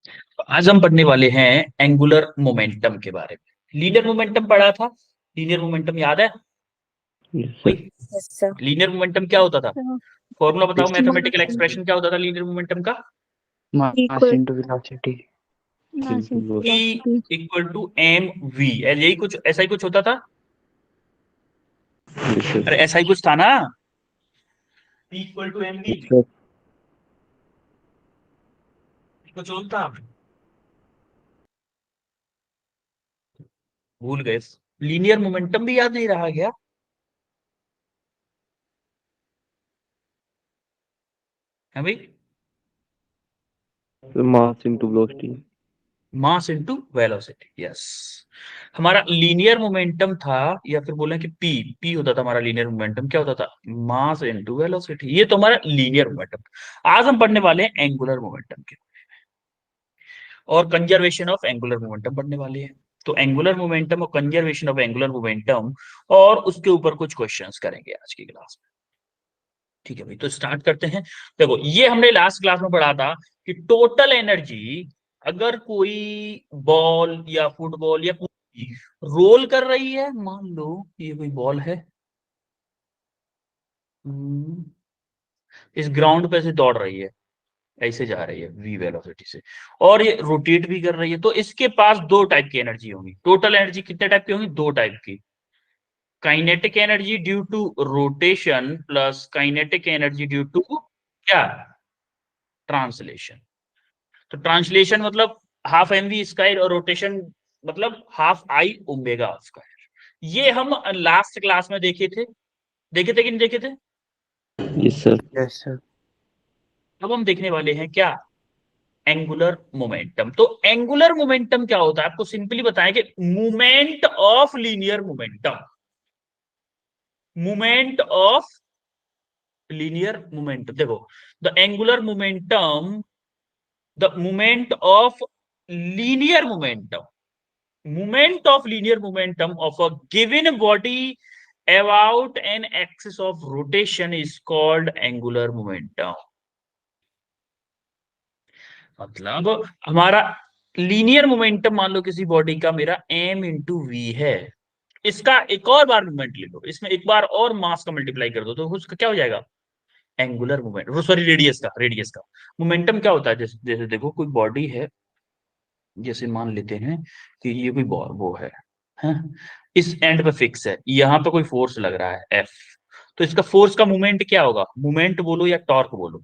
तो आज हम पढ़ने वाले हैं एंगुलर मोमेंटम के बारे में। लीनियर मोमेंटम पढ़ा था, लीनियर मोमेंटम याद है कोई? Yes sir. लीनियर मोमेंटम क्या होता था? फॉर्मूला बताओ, Yes, मैथमेटिकल sir. एक्सप्रेशन क्या होता था लीनियर मोमेंटम का? Mass Equal into velocity mass into E velocity. Equal to M V, यही कुछ ऐसा ही कुछ होता था। अरे ऐसा ही कुछ था ना, E equal to M V, कुछ और था, भूल गए। लीनियर मोमेंटम भी याद नहीं रहा क्या? है भाई? Mass into velocity. Mass into velocity, yes. हमारा लीनियर मोमेंटम था, या फिर बोले कि पी पी होता था हमारा लीनियर मोमेंटम। क्या होता था? Mass into velocity. ये तो हमारा लीनियर मोमेंटम। आज हम पढ़ने वाले हैं एंगुलर मोमेंटम के और कंजर्वेशन ऑफ एंगुलर मोमेंटम पढ़ने वाले हैं। तो एंगुलर मोमेंटम और कंजर्वेशन ऑफ एंगुलर मोमेंटम और उसके ऊपर कुछ क्वेश्चंस करेंगे आज की क्लास में। ठीक है भाई, तो स्टार्ट करते हैं। देखो, ये हमने लास्ट क्लास में पढ़ा था कि टोटल एनर्जी, अगर कोई बॉल या फुटबॉल या कोई रोल कर रही है, मान लो ये कोई बॉल है, हम्म, इस ग्राउंड पे से दौड़ रही है, ऐसे जा रही है वी वेलोसिटी से, और ये रोटेट भी कर रही है, तो इसके पास दो टाइप की एनर्जी होगी। टोटल एनर्जी कितने टाइप की होंगी? दो टाइप की। Kinetic energy due to rotation plus kinetic energy due to क्या? ट्रांसलेशन। तो ट्रांसलेशन मतलब हाफ एम वी स्क्वायर और रोटेशन मतलब हाफ आई ओमेगा स्क्वायर। ये हम लास्ट क्लास में देखे थे कि नहीं देखे थे? Yes sir. Yes sir. अब हम देखने वाले हैं क्या? Angular momentum. तो एंगुलर मोमेंटम क्या होता है? आपको सिंपली बताएं कि movement of linear momentum, movement of linear momentum. देखो, the angular momentum, the movement of linear momentum, moment of linear momentum of a given body about an axis of rotation is called angular momentum। मतलब हमारा linear momentum, मान लो किसी body का मेरा m into we है, इसका एक और बार मूवमेंट ले लो, इसमें एक बार और मास का मल्टीप्लाई कर दो, तो उसका क्या हो जाएगा? एंगुलर मूवमेंट, सॉरी रेडियस का मोमेंटम क्या होता है? जैसे जैसे देखो, कोई बॉडी है, जैसे मान लेते हैं कि ये कोई वो है, इस एंड पे फिक्स है, यहाँ पे कोई फोर्स लग रहा है एफ, तो इसका फोर्स का मूवमेंट क्या होगा? मूवमेंट बोलो या टॉर्क बोलो,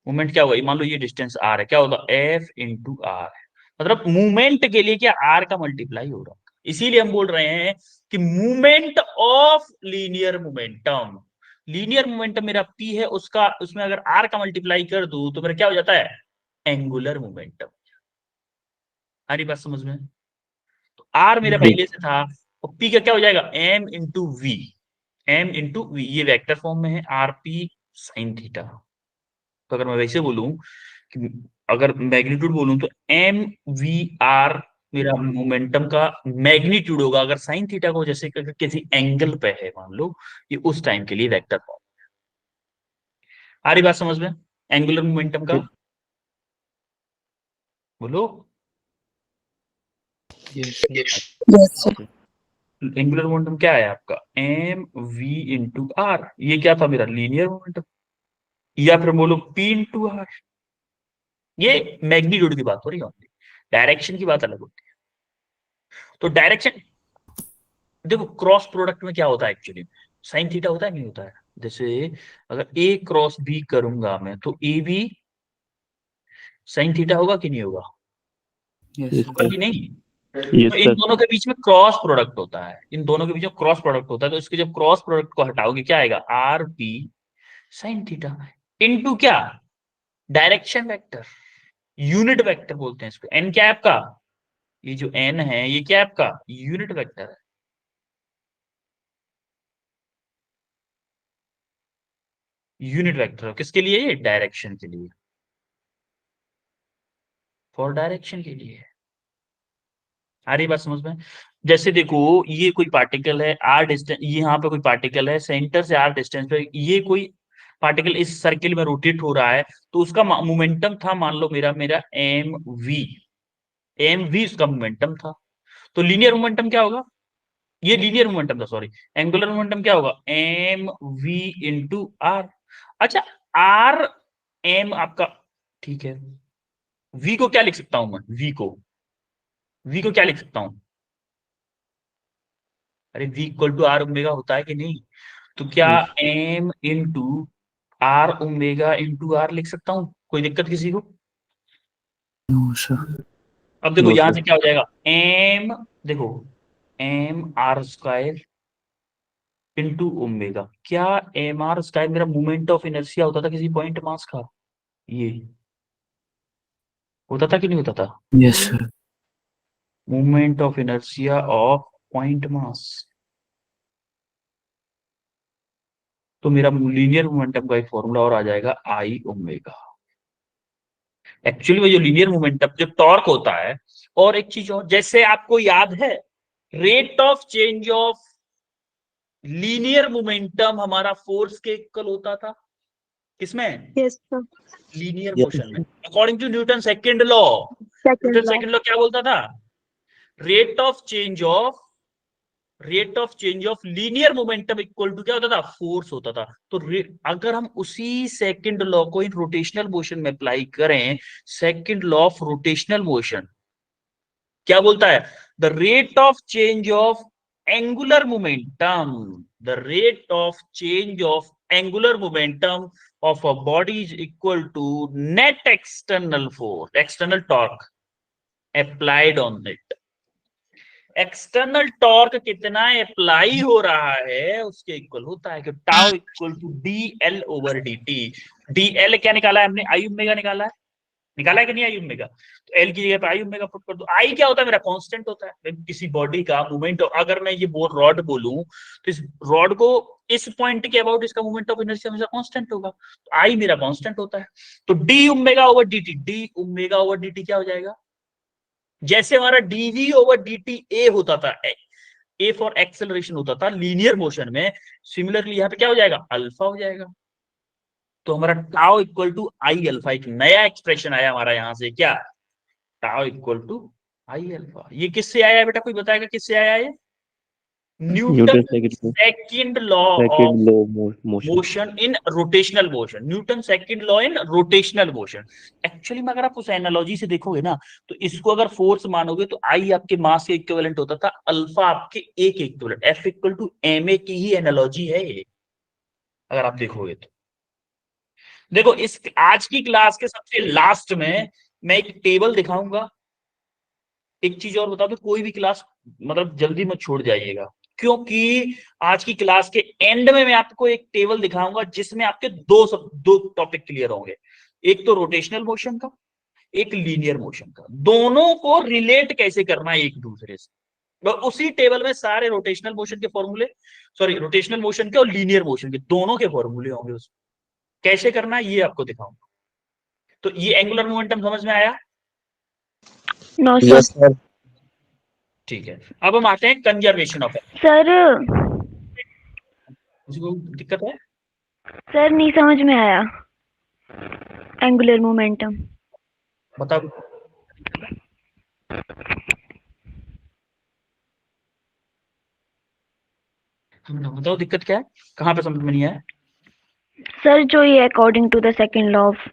मूवमेंट क्या होगा? मान लो ये डिस्टेंस आर है, क्या होगा? F into R. मतलब मूवमेंट के लिए क्या आर का मल्टीप्लाई हो रहा है। इसीलिए हम बोल रहे हैं कि movement of linear momentum, linear momentum मेरा पी है, उसका उसमें अगर आर का मल्टीप्लाई कर दूं तो मेरा क्या हो जाता है? Angular momentum. हमारी बात समझ में? तो आर मेरा पहले से था, और पी का क्या हो जाएगा? M into V, M into V, ये वेक्टर फॉर्म में है, आर पी साइन थीटा। तो अगर मैं वैसे बोलूं कि अगर मैग्नीट्यूड बोलूं तो एम वी आर मेरा मोमेंटम का मैग्नीट्यूड होगा, अगर साइन थीटा को जैसे किसी एंगल पे है मान लो, ये उस टाइम के लिए वेक्टर फॉर्म। आ रही बात समझ में एंगुलर मोमेंटम का? बोलो। Yes, sir. एंगुलर मोमेंटम क्या है आपका? M V into R. ये क्या था मेरा? Linear momentum. या फिर बोलो पी इंटू आर। ये मैग्नीट्यूड की बात हो रही है, डायरेक्शन की बात अलग होती है। तो डायरेक्शन, देखो क्रॉस प्रोडक्ट में क्या होता है एक्चुअली? साइन थीटा होता है नहीं होता है? जैसे अगर ए क्रॉस बी करूंगा मैं, तो ए बी साइन थीटा होगा कि नहीं होगा? होगा कि नहीं? तो इन दोनों के बीच में क्रॉस प्रोडक्ट होता है, इन दोनों के बीच में क्रॉस प्रोडक्ट होता है, तो इसके जब क्रॉस प्रोडक्ट को हटाओगे क्या आएगा? R P sine theta into क्या? डायरेक्शन वेक्टर, यूनिट वेक्टर बोलते हैं इसको। एन क्या है आपका? ये जो एन है ये क्या है आपका? यूनिट वेक्टर है। यूनिट वेक्टर किसके लिए? ये डायरेक्शन के लिए, फॉर डायरेक्शन के लिए। आ रही बात समझ में? जैसे देखो, ये कोई पार्टिकल है आर डिस्टेंस, यहाँ पे कोई पार्टिकल है सेंटर से आर डिस्टेंस पे, ये कोई पार्टिकल इस सर्किल में रोटेट हो रहा है, तो उसका मोमेंटम था, मान लो मेरा मेरा एम वी उसका मोमेंटम था। तो लीनियर मोमेंटम क्या होगा, ये लीनियर मोमेंटम था, सॉरी, एंगुलर मोमेंटम क्या होगा, एम वी इंटू आर। अच्छा, आर एम आपका, ठीक है, वी को क्या लिख सकता हूं मैं, वी को क्या लिख सकता हूं, अरे V equal to R omega होता है कि नहीं, तो क्या Yes. M into R omega into R लिख सकता हूं, कोई दिक्कत किसी को? No, sir. अब देखो No, यहां sir. से क्या हो जाएगा, एम, देखो M R square into omega, क्या एम आर स्क्वायर मेरा मोमेंट ऑफ इनर्शिया होता था किसी पॉइंट मास का, ये होता था कि नहीं होता था, Yes, sir. Moment of inertia of point mass. तो मेरा लीनियर मोमेंटम का एक फॉर्मूला और आ जाएगा, आई ओमेगा। एक्चुअली वो जो लीनियर मोमेंटम जो टॉर्क होता है, और एक चीज और, जैसे आपको याद है rate of change of linear momentum हमारा फोर्स के इक्वल होता था, किसमें, Yes, sir. Linear Yes. Motion में, according to Newton second law. Second Newton law. Second law क्या बोलता था, rate of change of linear momentum equal to क्या होता था, फोर्स होता था। तो अगर हम उसी सेकंड लॉ को इन रोटेशनल मोशन में अप्लाई करें, second law of rotational motion क्या बोलता है, the rate of change of angular momentum, the rate of change of angular momentum of a body is equal to net external force, external torque applied on it. External torque कितना apply हो रहा है उसके equal होता है कि tau equal to D L over D T. D L क्या निकाला है हमने, आई ओमेगा निकाला है कि नहीं आई ओमेगा, तो एल की जगह पे आई ओमेगा पुट कर दो। आई क्या होता है, मेरा कांस्टेंट होता है किसी बॉडी का मूवमेंट। अगर मैं ये रॉड बोलूं तो इस रॉड को इस पॉइंट के अबाउट इसका मूवमेंट ऑफ इनर्शिया हमेशा कांस्टेंट होगा, तो आई मेरा कांस्टेंट होता है। तो D omega over D T क्या हो जाएगा, जैसे हमारा D V over D T A होता था, ए फॉर एक्सेलरेशन होता था लीनियर मोशन में, सिमिलरली यहाँ पे क्या हो जाएगा, अल्फा हो जाएगा। तो हमारा tau equal to I alpha, एक नया एक्सप्रेशन आया हमारा यहां से, क्या, tau equal to I alpha. ये किससे आया है बेटा, कोई बताएगा किससे आया है, Newton Newton second second law of law motion. Motion in rotational motion, Newton second law in rotational motion. Actually में अगर आप उस एनालॉजी से देखोगे ना, तो इसको अगर फोर्स मानोगे तो आई आपके मास के इक्विवेलेंट होता था, अल्फा आपके ए के equivalent, F equal to M A की ही एनालॉजी है ये, अगर आप देखोगे तो। देखो इस आज की क्लास के सबसे लास्ट में मैं एक टेबल दिखाऊंगा। एक चीज और बता दो, कोई भी क्लास मतलब जल्दी मत छोड़ जाइएगा, क्योंकि आज की क्लास के एंड में मैं आपको एक टेबल दिखाऊंगा जिसमें आपके दो टॉपिक क्लियर होंगे, एक तो रोटेशनल मोशन का, एक लीनियर मोशन का, दोनों को रिलेट कैसे करना है एक दूसरे से। तो उसी टेबल में सारे रोटेशनल मोशन के फॉर्मूले, सॉरी रोटेशनल मोशन के और लीनियर मोशन के दोनों के फॉर्मूले होंगे, उसमें कैसे करना है ये आपको दिखाऊंगा। तो ये एंगुलर मोमेंटम समझ में आया, No, sir. Yes, sir. ठीक है। अब हम आते हैं कंजर्वेशन ऑफ, सर किसी को दिक्कत है, सर नहीं समझ में आया एंगुलर मोमेंटम। बताओ। बताओ दिक्कत क्या है, कहाँ पे समझ में नहीं आया। सर जो ये according to the second law of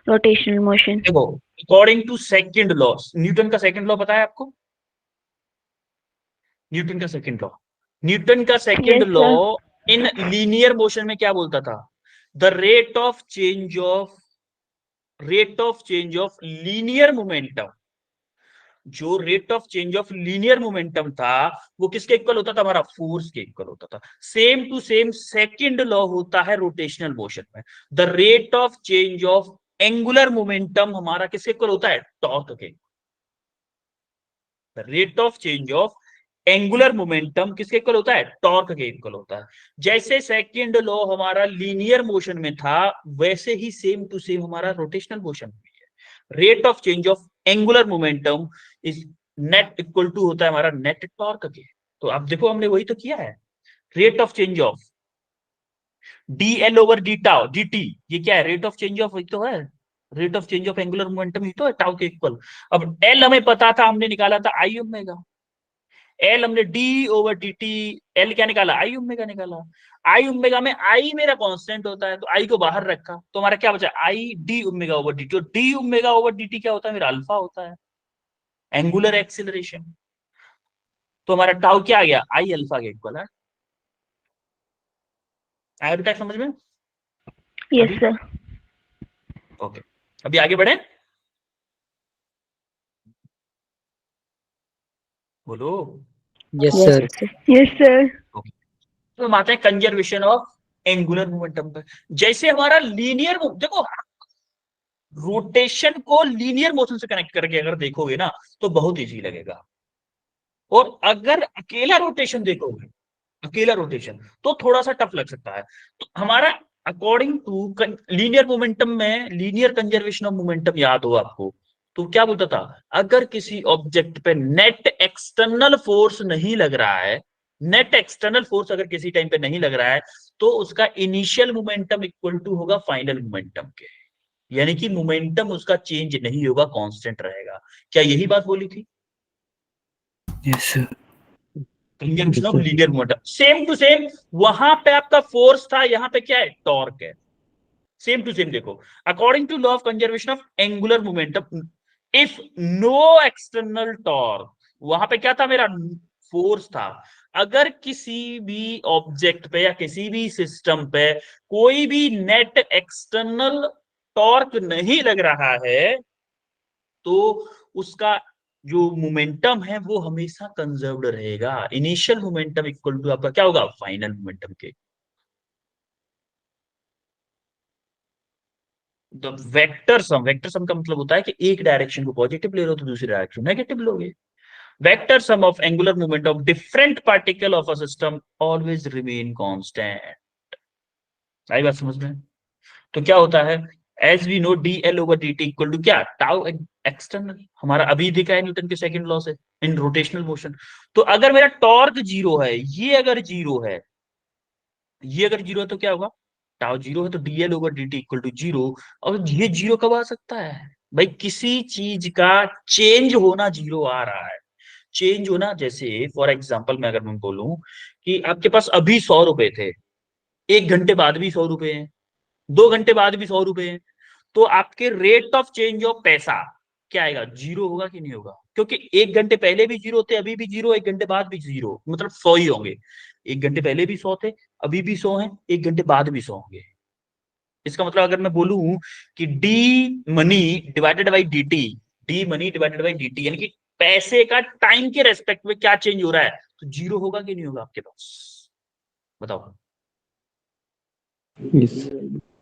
rotational motion. देखो according to second law, Newton का सेकंड लॉ पता है आपको, न्यूटन का सेकंड लॉ, न्यूटन का second Yes, law sir. In linear motion में क्या बोलता था, the rate of change of linear momentum, जो rate of change of linear momentum था वो किसके इक्वल होता था, हमारा फोर्स के इक्वल होता था। Same to same second law होता है रोटेशनल मोशन में, the rate of change of angular momentum हमारा किसके इक्वल होता है, टॉर्क के। The rate of change of angular momentum किसके इक्वल होता है, टॉर्क के इक्वल होता है। जैसे सेकंड लॉ हमारा लीनियर मोशन में था, वैसे ही सेम टू सेम हमारा रोटेशनल मोशन में है। Rate of change of angular momentum is net equal to होता है हमारा नेट टॉर्क के। तो अब देखो हमने वही तो किया है, rate of change of D L over D tau D T, ये क्या है? रेट ऑफ चेंज ऑफ, तो है rate of change of angular momentum, ही तो है टाउ के इक्वल। अब एल हमें पता था, हमने निकाला था आई ओमेगा। एल हमने D over D T, L क्या निकाला? आई ओमेगा निकाला। आई ओमेगा में आई मेरा कांस्टेंट होता है, तो आई को बाहर रखा, तो हमारा क्या बचा? I D omega over D T. और D omega over D T क्या होता है? मेरा अल्फा होता है, एंगुलर एक्सिलरेशन। तो हमारा टाउ क्या आ गया? आई अल्फा के इक्वल है। आया बेटा समझ में? Yes, अभी sir. ओके, अभी आगे बढ़े, बोलो। Yes, sir. Yes, sir. तो हम आते हैं कंजर्वेशन ऑफ एंगुलर मोमेंटम पे। जैसे हमारा लीनियर, देखो रोटेशन को लीनियर मोशन से कनेक्ट करके अगर देखोगे ना तो बहुत इजी लगेगा, और अगर अकेला रोटेशन देखोगे, अकेला रोटेशन, तो थोड़ा सा टफ लग सकता है। तो हमारा अकॉर्डिंग टू लीनियर मोमेंटम में, लीनियर कंजर्वेशन ऑफ मोमेंटम याद हो आपको, तो क्या बोलता था? अगर किसी ऑब्जेक्ट पे नेट एक्सटर्नल फोर्स नहीं लग रहा है, नेट एक्सटर्नल फोर्स अगर किसी टाइम पे नहीं लग रहा है, तो उसका इनिशियल मोमेंटम इक्वल टू होगा फाइनल मोमेंटम के, यानी कि मोमेंटम उसका चेंज नहीं होगा, कांस्टेंट रहेगा। क्या यही बात बोली थी? Yes, sir. Conjunction of linear momentum, same to same. वहां पे आपका फोर्स था, यहाँ पे क्या है? टॉर्क है। सेम टू सेम देखो, according to law of conservation of angular momentum, if no external torque, वहां पे क्या था? मेरा फोर्स था। अगर किसी भी ऑब्जेक्ट पे या किसी भी सिस्टम पे कोई भी नेट एक्सटर्नल टॉर्क नहीं लग रहा है, तो उसका जो मोमेंटम है वो हमेशा कंजर्व्ड रहेगा। इनिशियल मोमेंटम इक्वल टू आपका क्या होगा? फाइनल मोमेंटम के। तो वेक्टर सम का मतलब होता है कि एक डायरेक्शन को पॉजिटिव ले लो तो दूसरी डायरेक्शन नेगेटिव लोगे। Vector sum of angular movement of different particle of a system always remain constant. आई बात समझ में? तो क्या होता है? As we know D L over D T equal to क्या? टाउ एक्सटर्नल, हमारा अभी दिखा है न्यूटन के सेकंड लॉ से, इन रोटेशनल मोशन। तो अगर मेरा टॉर्क जीरो है, ये अगर जीरो है, ये अगर जीरो है, तो क्या होगा? टाउ जीरो है, तो D L over D T equal to zero. और ये जीरो कब आ सकता है भाई? किसी चीज का चेंज होना जीरो आ रहा है। चेंज होना, जैसे फॉर एग्जाम्पल मैं अगर मैं बोलूं कि आपके पास अभी 100 रुपए थे, 1 घंटे बाद भी 100 रुपए हैं, 2 घंटे बाद भी 100 रुपए हैं, तो आपके रेट ऑफ चेंज ऑफ पैसा क्या आएगा? जीरो होगा कि नहीं होगा? क्योंकि 1 घंटे पहले भी जीरो थे, अभी भी जीरो, 1 घंटे बाद भी जीरो, मतलब 100 ही होंगे। 1 घंटे पहले भी 100 थे, अभी भी 100 हैं, 1 घंटे बाद भी 100 होंगे। इसका मतलब अगर मैं बोलूं कि D money divided by D T, D money divided by D T, यानी कि पैसे का टाइम के रेस्पेक्ट में क्या चेंज हो रहा है, तो जीरो होगा कि नहीं होगा आपके पास? बताओ। Yes.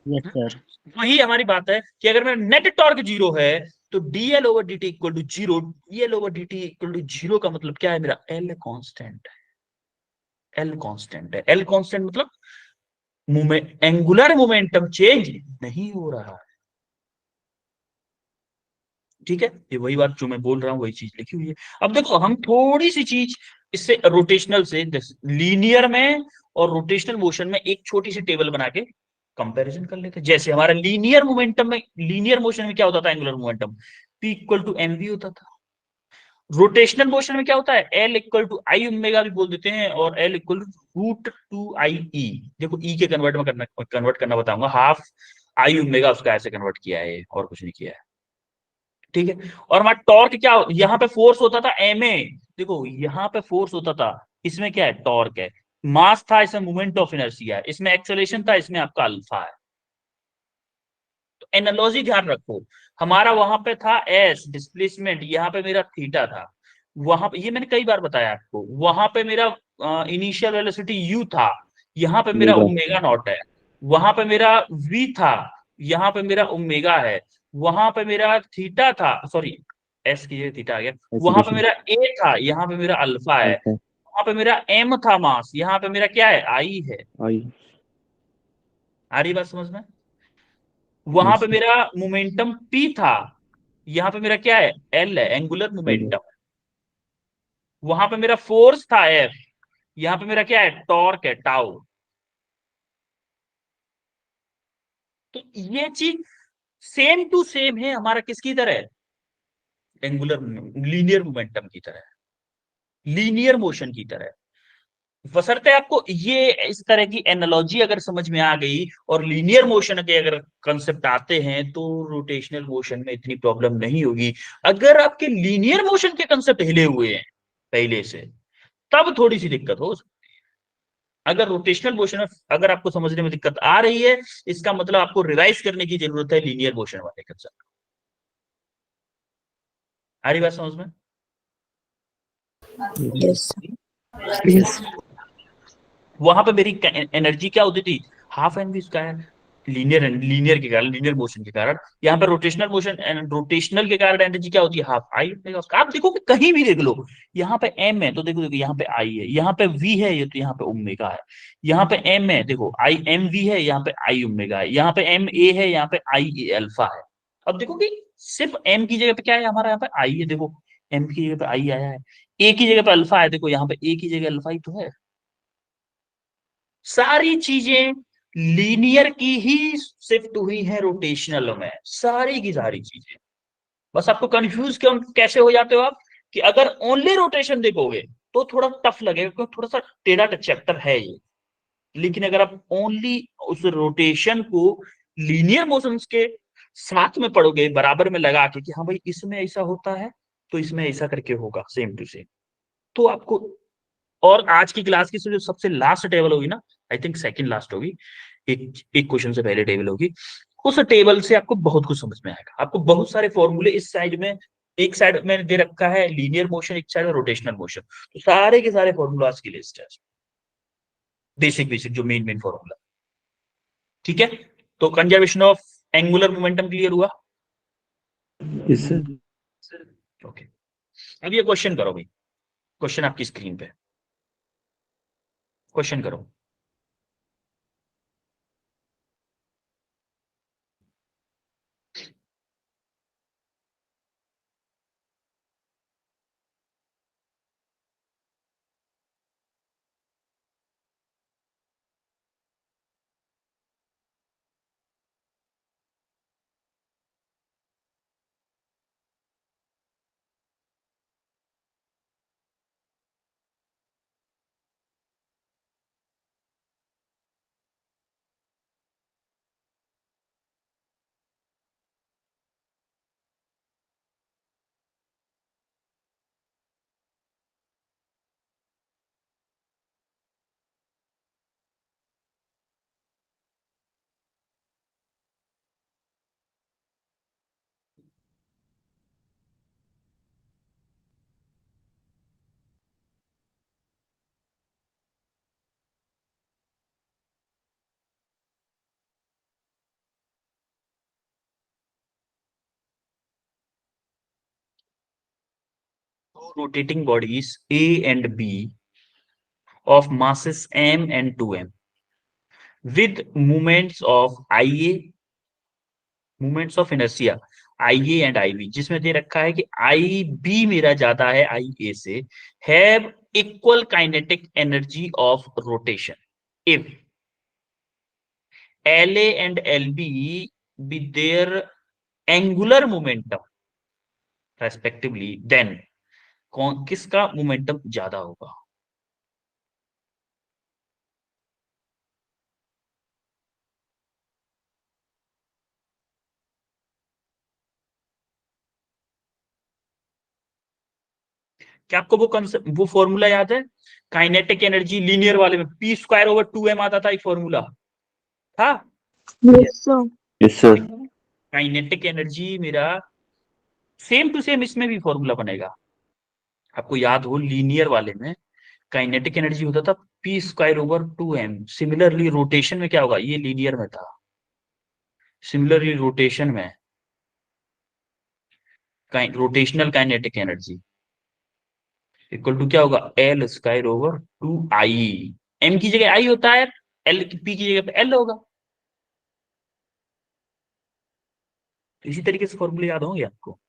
Yes, sir. वही हमारी बात है कि अगर मेरा नेट टॉर्क जीरो है, तो D L over D T equal to zero. D L over D T equal to zero का मतलब क्या है? मेरा एल कांस्टेंट है। एल कांस्टेंट है। एल कांस्टेंट मतलब एंगुलर मोमेंटम चेंज नहीं हो रहा है। ठीक है, ये वही बात जो मैं बोल रहा हूं, वही चीज लिखी हुई है। अब देखो, हम थोड़ी सी चीज इससे रोटेशनल से, लीनियर में और रोटेशनल मोशन में एक छोटी सी टेबल बना के कंपैरिजन कर लेते हैं। जैसे हमारा लीनियर मोमेंटम में, लीनियर मोशन में क्या होता था? Angular momentum P equal to M V होता था। रोटेशनल मोशन में क्या होता है? L equal to I omega भी बोल देते हैं, और L equal to root two I E. देखो ई के कन्वर्ट करना बताऊंगा, हाफ आई ओमेगा उसका ऐसे कन्वर्ट किया है, और कुछ नहीं किया है। ठीक है, और हमारा टॉर्क क्या, यहाँ पे फोर्स होता था एम ए, देखो यहाँ पे फोर्स होता था, इसमें क्या है? टॉर्क है। मास था, इसमें मोमेंट ऑफ इनर्शिया है, इसमें एक्सेलरेशन था, इसमें आपका अल्फा है। तो एनालॉजी ध्यान रखो, हमारा वहां पे था एस डिस्प्लेसमेंट, यहाँ पे मेरा थीटा था। वहां पे, ये मैंने कई बार बताया आपको, वहां पे मेरा इनिशियल वेलोसिटी यू था, यहाँ पे मेरा Omega. ओमेगा नॉट है। वहां पे मेरा वी था, यहाँ पे मेरा ओमेगा है। वहां पे मेरा थीटा था, सॉरी एस की जगह थीटा आ गया। वहां पे Acceleration. मेरा ए था, यहाँ पे मेरा अल्फा है। Alpha. वहां पे मेरा एम था मास, यहाँ पे मेरा क्या है? आई है। I. आ रही बात समझ में? वहां Yes. पे मेरा मोमेंटम पी था, यहाँ पे मेरा क्या है? एल है, एंगुलर मोमेंटम। वहां पे मेरा फोर्स था एफ, यहाँ पे मेरा क्या है? टॉर्क है, टाउ। तो ये चीज सेम टू सेम है हमारा किसकी तरह, एंगुलर लीनियर मोमेंटम की तरह, लीनियर मोशन की तरह। बशर्ते आपको ये इस तरह की एनालॉजी अगर समझ में आ गई और लीनियर मोशन के अगर कंसेप्ट आते हैं तो रोटेशनल मोशन में इतनी प्रॉब्लम नहीं होगी। अगर आपके लीनियर मोशन के कंसेप्ट हिले हुए हैं पहले से, तब थोड़ी सी दिक्कत हो सकती है। अगर रोटेशनल मोशन में अगर आपको समझने में दिक्कत आ रही है, इसका मतलब आपको रिवाइज करने की जरूरत है लीनियर मोशन वाले कंसेप्ट। आ रही बात समझ में? Yes. Yes. वहां पे मेरी एनर्जी क्या होती थी, half M V square, linear के कारण, लीनियर मोशन के कारण। यहाँ पे रोटेशनल मोशन, रोटेशनल के कारण एनर्जी क्या होती है, हाफ आई ओमेगा स्क्वायर। आप देखो कि कहीं भी देख लो, यहाँ पे एम है तो देखो देखो यहाँ पे आई है, यहाँ पे वी है ये तो यहाँ पे ओमेगा है, यहाँ पे एम है देखो आई एम वी है, यहाँ पे आई ओमेगा है, यहाँ पे एम ए है, यहाँ पे आई अल्फा है। अब देखो कि सिर्फ एम की जगह पे क्या है हमारा, यहाँ पे आई है देखो, एम की जगह पे आई आया है, ए की जगह पे अल्फा है देखो, यहाँ पे ए की जगह अल्फा ही तो है। सारी चीजें लीनियर की ही शिफ्ट हुई है रोटेशनल में, सारी की सारी चीजें। बस आपको कंफ्यूज क्यों कैसे हो जाते हो आप, कि अगर ओनली रोटेशन देखोगे तो थोड़ा टफ लगेगा क्योंकि थोड़ा सा टेढ़ा चैप्टर है ये। लेकिन अगर आप ओनली उस रोटेशन को लीनियर मोशंस के साथ में पढ़ोगे, बराबर में लगा के कि हाँ भाई इसमें ऐसा होता है तो इसमें ऐसा करके होगा सेम टू सेम, तो आपको। और आज की क्लास की जो सबसे लास्ट टेबल होगी ना, आई थिंक सेकंड लास्ट होगी, एक क्वेश्चन से पहले टेबल होगी, उस टेबल से आपको बहुत कुछ समझ में आएगा। आपको बहुत सारे फॉर्मूले इस साइड में, एक साइड में दे रखा है लीनियर मोशन, एक साइड में रोटेशनल मोशन, तो सारे के सारे फॉर्मूलाज की लिस्ट है, बेसिक बेसिक जो मेन मेन फॉर्मूला। ठीक है, तो conservation of angular momentum clear हुआ? Yes, sir. ओके, अब ये क्वेश्चन करो भाई, क्वेश्चन आपकी स्क्रीन पे, क्वेश्चन करो। Rotating bodies A and B of masses m and 2m with moments of IA, moments of inertia IA and IB, जिसमें दे रखा है कि IB मेरा ज्यादा है IA से, have equal kinetic energy of rotation if LA and LB be their angular momentum respectively, then कौन किसका मोमेंटम ज्यादा होगा? क्या आपको वो कंसेप्ट, वो फॉर्मूला याद है काइनेटिक एनर्जी लीनियर वाले में, पी स्क्वायर ओवर 2m आता था, एक फॉर्मूला था। Yes, sir. Yes, sir. Kinetic energy मेरा सेम टू सेम इसमें भी फॉर्मूला बनेगा। आपको याद हो लीनियर वाले में काइनेटिक एनर्जी होता था P square over 2m। Similarly rotation में क्या होगा, ये लीनियर में था, सिमिलरली रोटेशन में rotational kinetic energy equal to क्या होगा, L square over 2i। M की जगह आई होता है, एल पी की जगह पे एल होगा। तो इसी तरीके से फॉर्मूले याद होंगे आपको।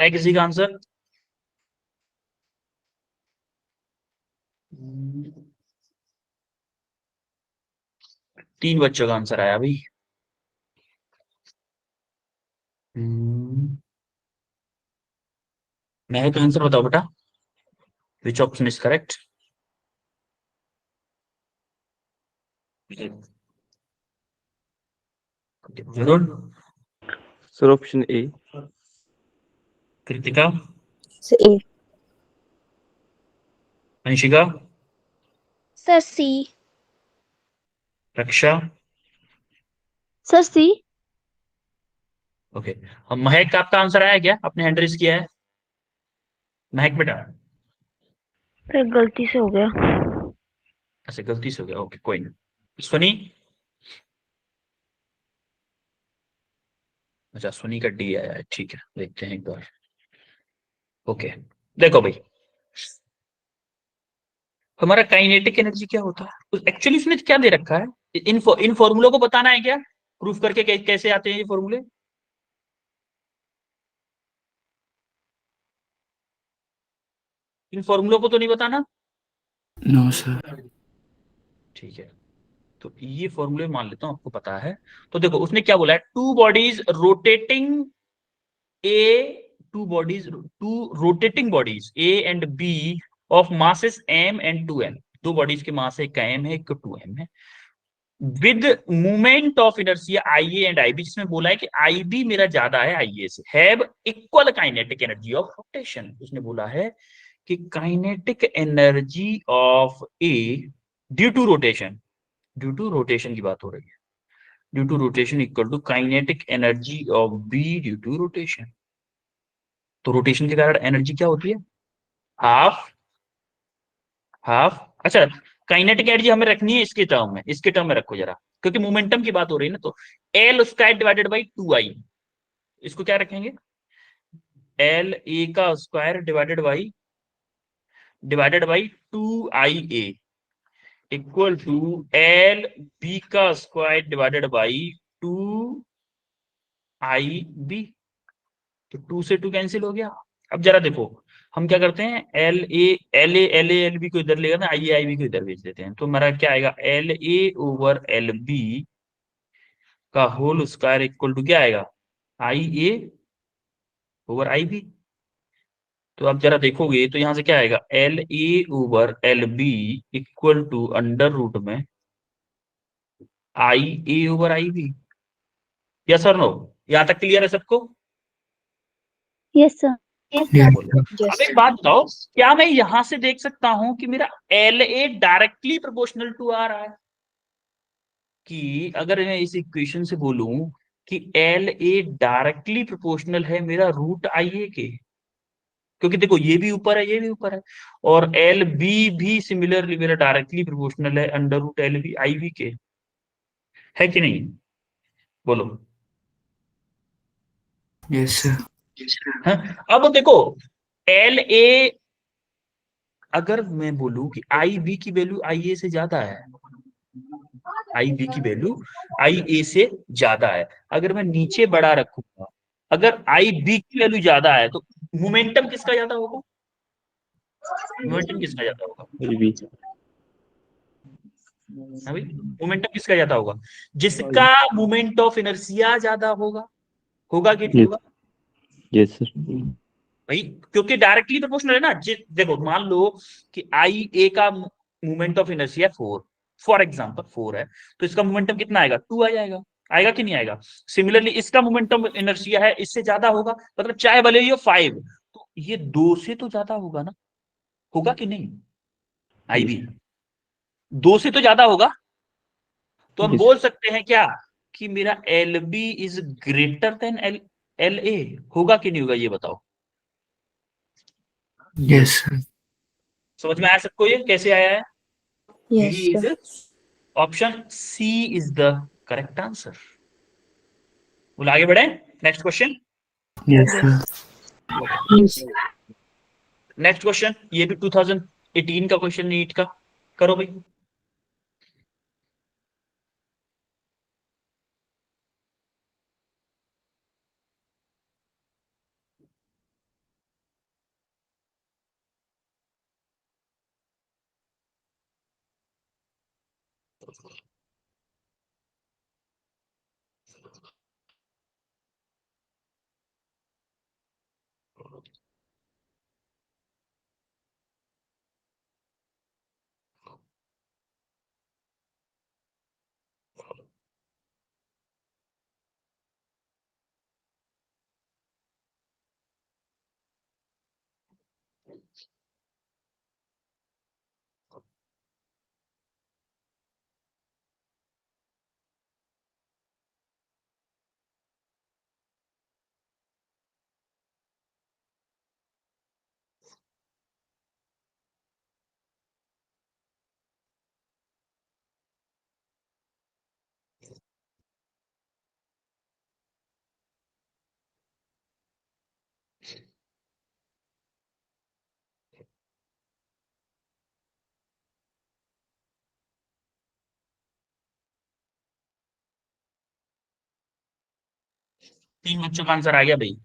है किसी का आंसर? तीन बच्चों का आंसर आया भाई। महक आंसर बताओ बेटा, विच ऑप्शन इज करेक्ट? जरूर। Sir, option A. Kritika, Sir A. Anshika, Sir C. Raksha, Sir C. Okay. हम महक, आपका आंसर आया क्या? आपने हैंड रेज किया है महक बेटा? सर गलती से हो गया। ऐसे गलती से हो गया, ओके कोई नहीं। सुनी, अच्छा सुनी का डी आया है, ठीक है देखते हैं एक बार। ओके, देखो भाई, हमारा काइनेटिक एनर्जी क्या होता है एक्चुअली, उसने क्या दे रखा है, इन फॉर्मूलों को बताना है क्या, प्रूफ करके कैसे आते हैं ये फॉर्मूले? इन फॉर्मूलों को तो नहीं बताना? No, sir. ठीक है, तो ये फॉर्मूले मान लेता हूं आपको पता है। तो देखो उसने क्या बोला है, two bodies rotating A, two rotating bodies A and B of masses M and two M. दो बॉडीज के मास, एक का एम है एक का टू एम है, with movement of inertia I A and I B, जिसमें बोला है कि आई बी मेरा ज्यादा है आई ए से, have equal kinetic energy of rotation. उसने बोला है कि kinetic energy of A due to rotation, due to rotation की बात हो रही है, due to rotation equal to kinetic energy of B due to rotation. तो रोटेशन के कारण एनर्जी क्या होती है? Half, half. अच्छा, काइनेटिक एनर्जी हमें रखनी है इसके टर्म में, इसके टर्म में रखो जरा, क्योंकि मोमेंटम की बात हो रही है ना, तो L square divided by two I, इसको क्या रखेंगे, एल ए का square divided by two I A equal to L B का square divided by two I B. तो टू से टू कैंसिल हो गया। अब जरा देखो, हम क्या करते हैं, एल बी को इधर लेकर ना, आई बी को इधर भेज देते हैं, तो हमारा क्या आएगा, L A over L B का होल स्क्वायर इक्वल टू क्या आएगा, आई ए ओवर आई बी। तो आप जरा देखोगे तो यहां से क्या आएगा, L A over L B equal to under root में I A over I B. Yes और नो? यहां तक क्लियर है सबको? Yes, sir. Yes, बोलो। sir. अब एक बात बताओ, क्या मैं यहां से देख सकता हूं कि मेरा L A directly proportional to आ रहा है? कि अगर मैं इस इक्वेशन से बोलूं कि एल ए डायरेक्टली प्रोपोर्शनल है मेरा रूट आई ए के, क्योंकि देखो ये भी ऊपर है ये भी ऊपर है, और एल बी भी सिमिलरली मेरा डायरेक्टली प्रोपोर्शनल है under root L B I B के, है कि नहीं? बोलो। Yes, sir. हाँ? अब देखो, एल ए, अगर मैं बोलूं कि आई बी की वैल्यू आई ए से ज्यादा है, आई बी की वैल्यू आई ए से ज्यादा है, अगर मैं नीचे बड़ा रखूंगा, अगर आई बी की वैल्यू ज्यादा है तो मोमेंटम किसका ज्यादा होगा, मोमेंटम किसका ज्यादा होगा? B. हाँ भाई, मोमेंटम किसका ज्यादा होगा? जिसका मोमेंट ऑफ इनर्शिया ज्यादा होगा, होगा कि नहीं Yes. होगा Yes, sir. भाई? क्योंकि डायरेक्टली प्रोपोर्शनल है ना। देखो मान लो कि आई ए का moment of inertia 4, for example 4 है, तो इसका मोमेंटम कितना आएगा, 2 आ जाएगा, आएगा कि नहीं आएगा? सिमिलरली इसका मोमेंटम इनर्शिया है, इससे ज्यादा होगा, मतलब चाहे भले ये 5, तो ये 2 से तो ज्यादा होगा ना, होगा कि नहीं? आई Yes. बी 2 से तो ज्यादा होगा, तो हम Yes. बोल सकते हैं क्या कि मेरा L B is greater than L L A, होगा कि नहीं होगा ये बताओ? Yes, sir. समझ में आया सबको ये कैसे आया है? Yes, sir. Option C is the correct answer. बोलो आगे बढ़े, next question. Yes, sir. Yes. Next question, ये भी 2018 का क्वेश्चन, नीट का, करो भाई। तीन बच्चों का आंसर आ गया भाई।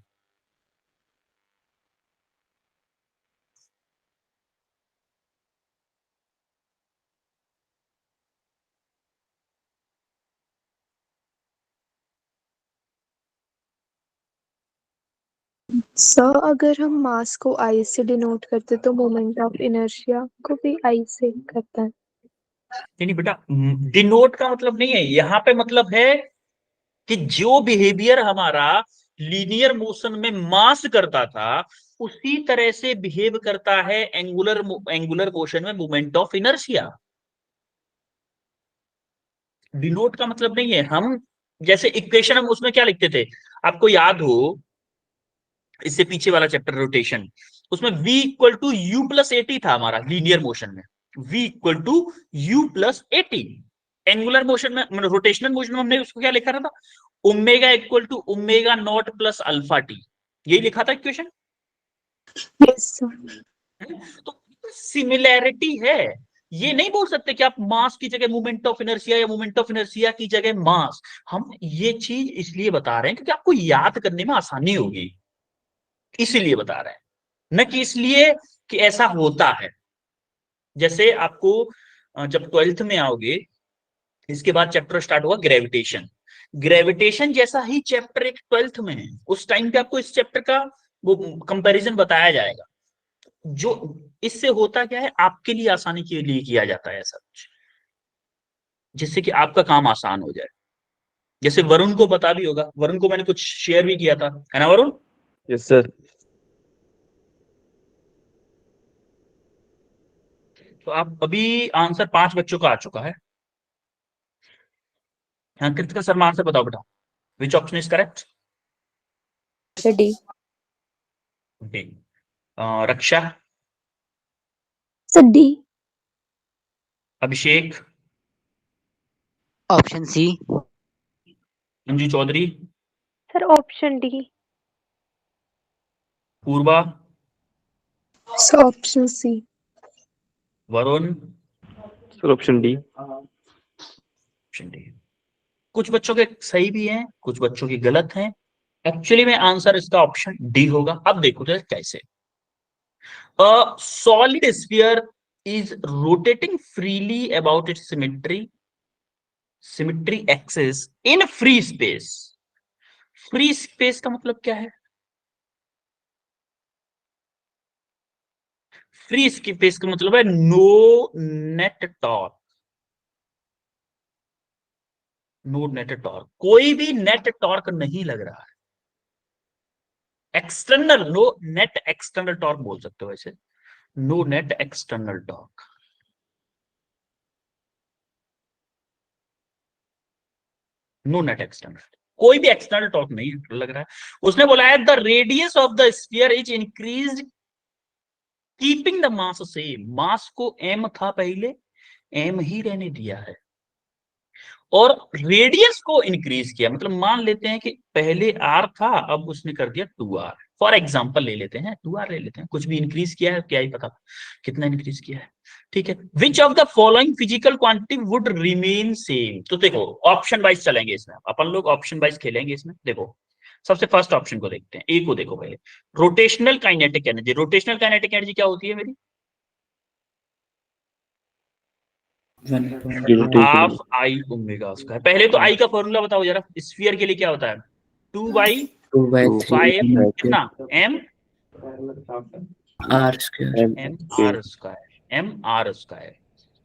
सर अगर हम मास को आई से डिनोट करते तो मोमेंट ऑफ इनर्शिया को भी आई से करता है। नहीं नहीं बेटा, डिनोट का मतलब नहीं है यहाँ पे, मतलब है कि जो बिहेवियर हमारा लीनियर मोशन में मास करता था उसी तरह से बिहेव करता है एंगुलर मोशन में मोमेंट ऑफ इनर्शिया। डिनोट का मतलब नहीं है, हम जैसे इक्वेशन हम उसमें क्या लिखते थे, आपको याद हो इससे पीछे वाला चैप्टर रोटेशन, उसमें v equal to U plus A T था हमारा लीनियर मोशन में, v equal to U plus A T. Angular motion में, मतलब रोटेशनल मोशन में हमने उसको क्या लिखा था, omega equal to omega naught plus alpha T, यही लिखा था इक्वेशन। Yes sir. तो सिमिलैरिटी है, ये नहीं बोल सकते कि आप मास की जगह मोमेंट ऑफ इनर्शिया या मोमेंट ऑफ इनर्शिया की जगह मास। हम ये चीज इसलिए बता रहे हैं क्योंकि आपको याद करने में आसानी होगी, इसीलिए बता रहे हैं, न कि इसलिए कि ऐसा होता है। जैसे आपको जब 12th में आओगे, इसके बाद चैप्टर स्टार्ट होगा ग्रेविटेशन। ग्रेविटेशन जैसा ही चैप्टर एक 12th में है, उस टाइम पे आपको इस चैप्टर का वो कंपैरिजन बताया जाएगा। जो इससे होता क्या है, आपके लिए आसानी के लिए किया जाता है ऐसा कुछ, जिससे कि आपका काम आसान हो जाए। जैसे वरुण को पता भी होगा, वरुण को मैंने कुछ शेयर भी किया था, है ना वरुण? Yes sir. तो आप अभी आंसर 5 बच्चों का आ चुका है। हाँ कृतिका शर्मा, आंसर बताओ बेटा, which option is correct? Sir D. D. Raksha, sir D. Abhishek, option C. Anju Chaudhary, sir option D. Purva, sir option C. Varun, sir option D. Option D. कुछ बच्चों के सही भी हैं, कुछ बच्चों की गलत हैं। एक्चुअली में आंसर इसका ऑप्शन डी होगा। अब देखो तो कैसे। A solid sphere is rotating freely about its symmetry axis in free space. Free space का मतलब क्या है? फ्री स्पेस का मतलब है no net torque. No net torque, कोई भी नेट टॉर्क नहीं लग रहा है। External, no net external torque बोल सकते हो वैसे, no net external torque. No net external, कोई भी एक्सटर्नल टॉर्क नहीं लग रहा है। उसने बोला है the radius of the sphere is increase keeping the mass same. Mass को m था पहले, m ही रहने दिया है, और रेडियस को इंक्रीज किया। मतलब मान लेते हैं कि पहले r था, अब उसने कर दिया 2r। फॉर एग्जांपल ले लेते हैं, 2r ले लेते हैं, कुछ भी इंक्रीज किया है, क्या ही पता कितना इंक्रीज किया है। ठीक है, which of the following physical quantity would remain same. तो देखो ऑप्शन वाइज चलेंगे इसमें, अपन लोग ऑप्शन वाइज खेलेंगे इसमें। देखो सबसे फर्स्ट ऑप्शन को देखते हैं, ए को देखो पहले, rotational kinetic energy. Rotational kinetic energy क्या होती है मेरी? Half I omega square. पहले तो आई का फॉर्मूला बताओ जरा, स्फीयर के लिए क्या होता है? 2/5 कितना m R square. m r square.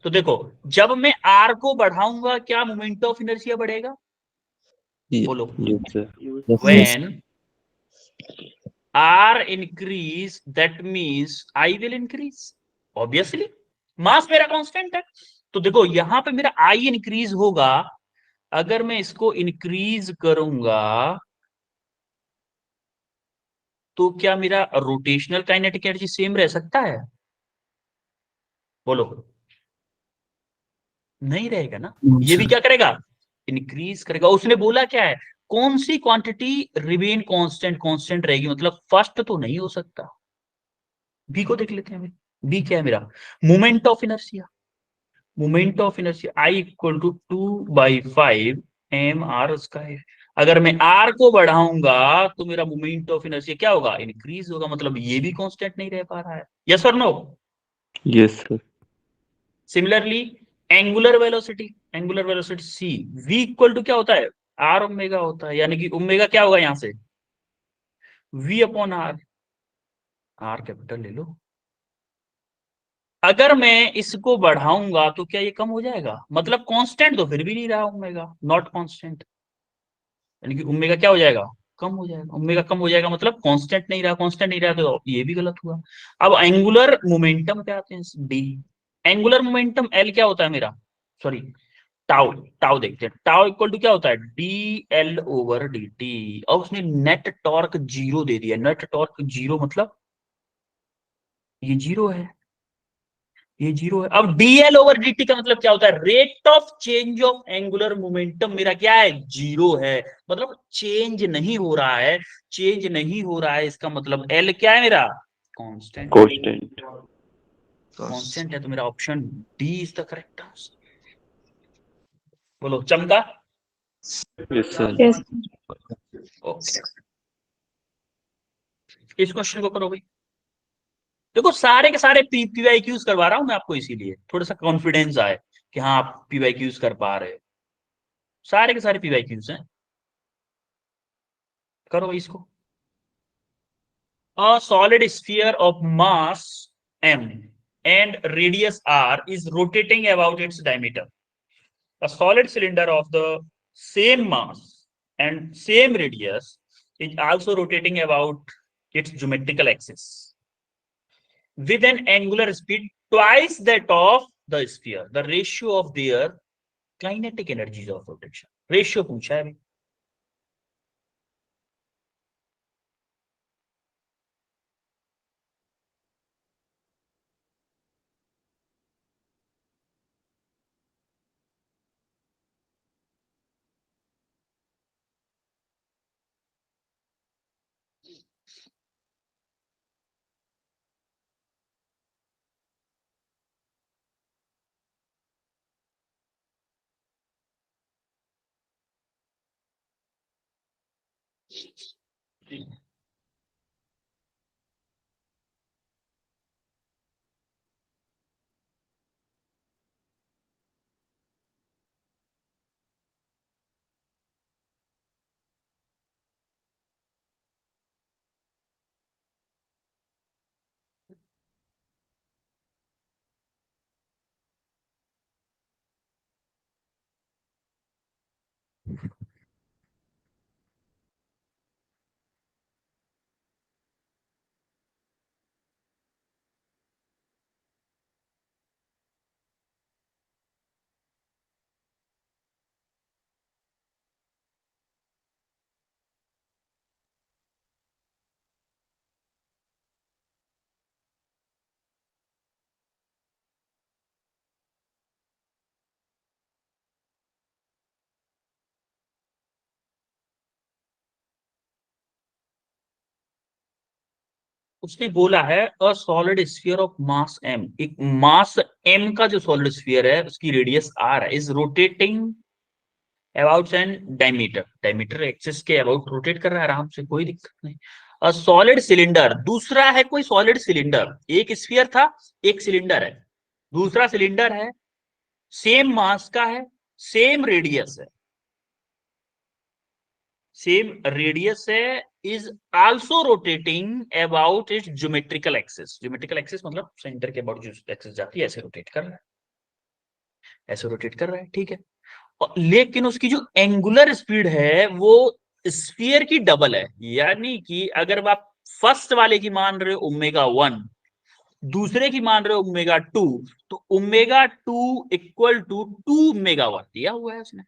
तो देखो, जब मैं r को बढ़ाऊंगा क्या मोमेंट ऑफ इनर्शिया बढ़ेगा? बोलो। Yes, sir. When r increase, that means I will increase. Obviously, मास मेरा कांस्टेंट है, तो देखो यहाँ पे मेरा I इंक्रीज होगा। अगर मैं इसको इंक्रीज करूंगा तो क्या मेरा रोटेशनल काइनेटिक एनर्जी सेम रह सकता है? बोलो। नहीं रहेगा ना। ये भी क्या करेगा? इंक्रीज करेगा। उसने बोला क्या है? कौन सी क्वांटिटी रिमेन कांस्टेंट? कांस्टेंट रहेगी, मतलब फर्स्ट तो नहीं हो सकता। बी को देख लेते हैं। बी क्या है मेरा? Moment of inertia. Moment of inertia I equal to 2/5 mr square. अगर मैं r को बढ़ाऊंगा तो मेरा मोमेंट ऑफ इनर्शिया क्या होगा? इंक्रीज होगा, मतलब ये भी कांस्टेंट नहीं रह पा रहा है। यस और no? Yes, sir. Similarly angular velocity c v equal to क्या होता है? r ओमेगा होता है, यानी कि ओमेगा क्या होगा यहां से? v upon r। r capital ले लो। अगर मैं इसको बढ़ाऊंगा तो क्या ये कम हो जाएगा? मतलब कांस्टेंट तो फिर भी नहीं रहा ओमेगा, नॉट कांस्टेंट, यानी कि ओमेगा क्या हो जाएगा? कम हो जाएगा। ओमेगा कम हो जाएगा मतलब कांस्टेंट नहीं रहा, कांस्टेंट नहीं रहा तो ये भी गलत हुआ। अब एंगुलर मोमेंटम पे आते हैं, डी। एंगुलर मोमेंटम एल क्या होता है मेरा? Sorry, tau. टाउ देखते हैं। टाउ इक्वल टू क्या होता है? D L over D T. अब उसने नेट टॉर्क जीरो दे दिया। नेट टॉर्क जीरो मतलब ये जीरो है, ये जीरो है। अब dl ओवर dt का मतलब क्या होता है? Rate of change of angular momentum मेरा क्या है? जीरो है, मतलब चेंज नहीं हो रहा है। चेंज नहीं हो रहा है इसका मतलब l क्या है मेरा? कांस्टेंट। Constant. कांस्टेंट है, तो मेरा option D is the correct answer. बोलो, चमका। Yes, sir. Yes. ओके, इस क्वेश्चन को करो भाई। देखो, सारे के सारे पीवाईक्यूज करवा रहा हूं मैं आपको, इसीलिए थोड़ा सा कॉन्फिडेंस आए कि हाँ आप पीवाईक्यूज कर पा रहे हो। सारे के सारे पीवाईक्यूज हैं, करो भाई इसको। A solid sphere of mass m and radius r is rotating about its diameter. A solid cylinder of the same mass and same radius is also rotating about its geometrical axis with an angular speed twice that of the sphere. The ratio of their kinetic energies of rotation. Ratio पूछा है। उसने बोला है अ solid sphere of mass m, एक मास m का जो solid sphere है उसकी रेडियस r है, is rotating about an diameter. Diameter axis के अबाउट रोटेट कर रहा है आराम से, कोई दिक्कत नहीं। अ सॉलिड सिलेंडर, दूसरा है कोई सॉलिड सिलेंडर। एक स्फीयर था, एक सिलेंडर है, दूसरा सिलेंडर है। सेम मास का है, सेम रेडियस है, सेम रेडियस है, is also rotating about it's geometrical axis. Geometrical axis मतलब सेंटर के अबाउट जो एक्सिस जाती है, ऐसे रोटेट कर रहा है, ऐसे रोटेट कर रहा है, ठीक है। लेकिन उसकी जो एंगुलर स्पीड है वो स्फीयर की डबल है। यानी कि अगर आप फर्स्ट वाले की मान रहे हो ओमेगा 1, दूसरे की मान रहे हो ओमेगा 2, तो ओमेगा 2 इक्वल टू 2 ओमेगा 1 दिया हुआ है उसने।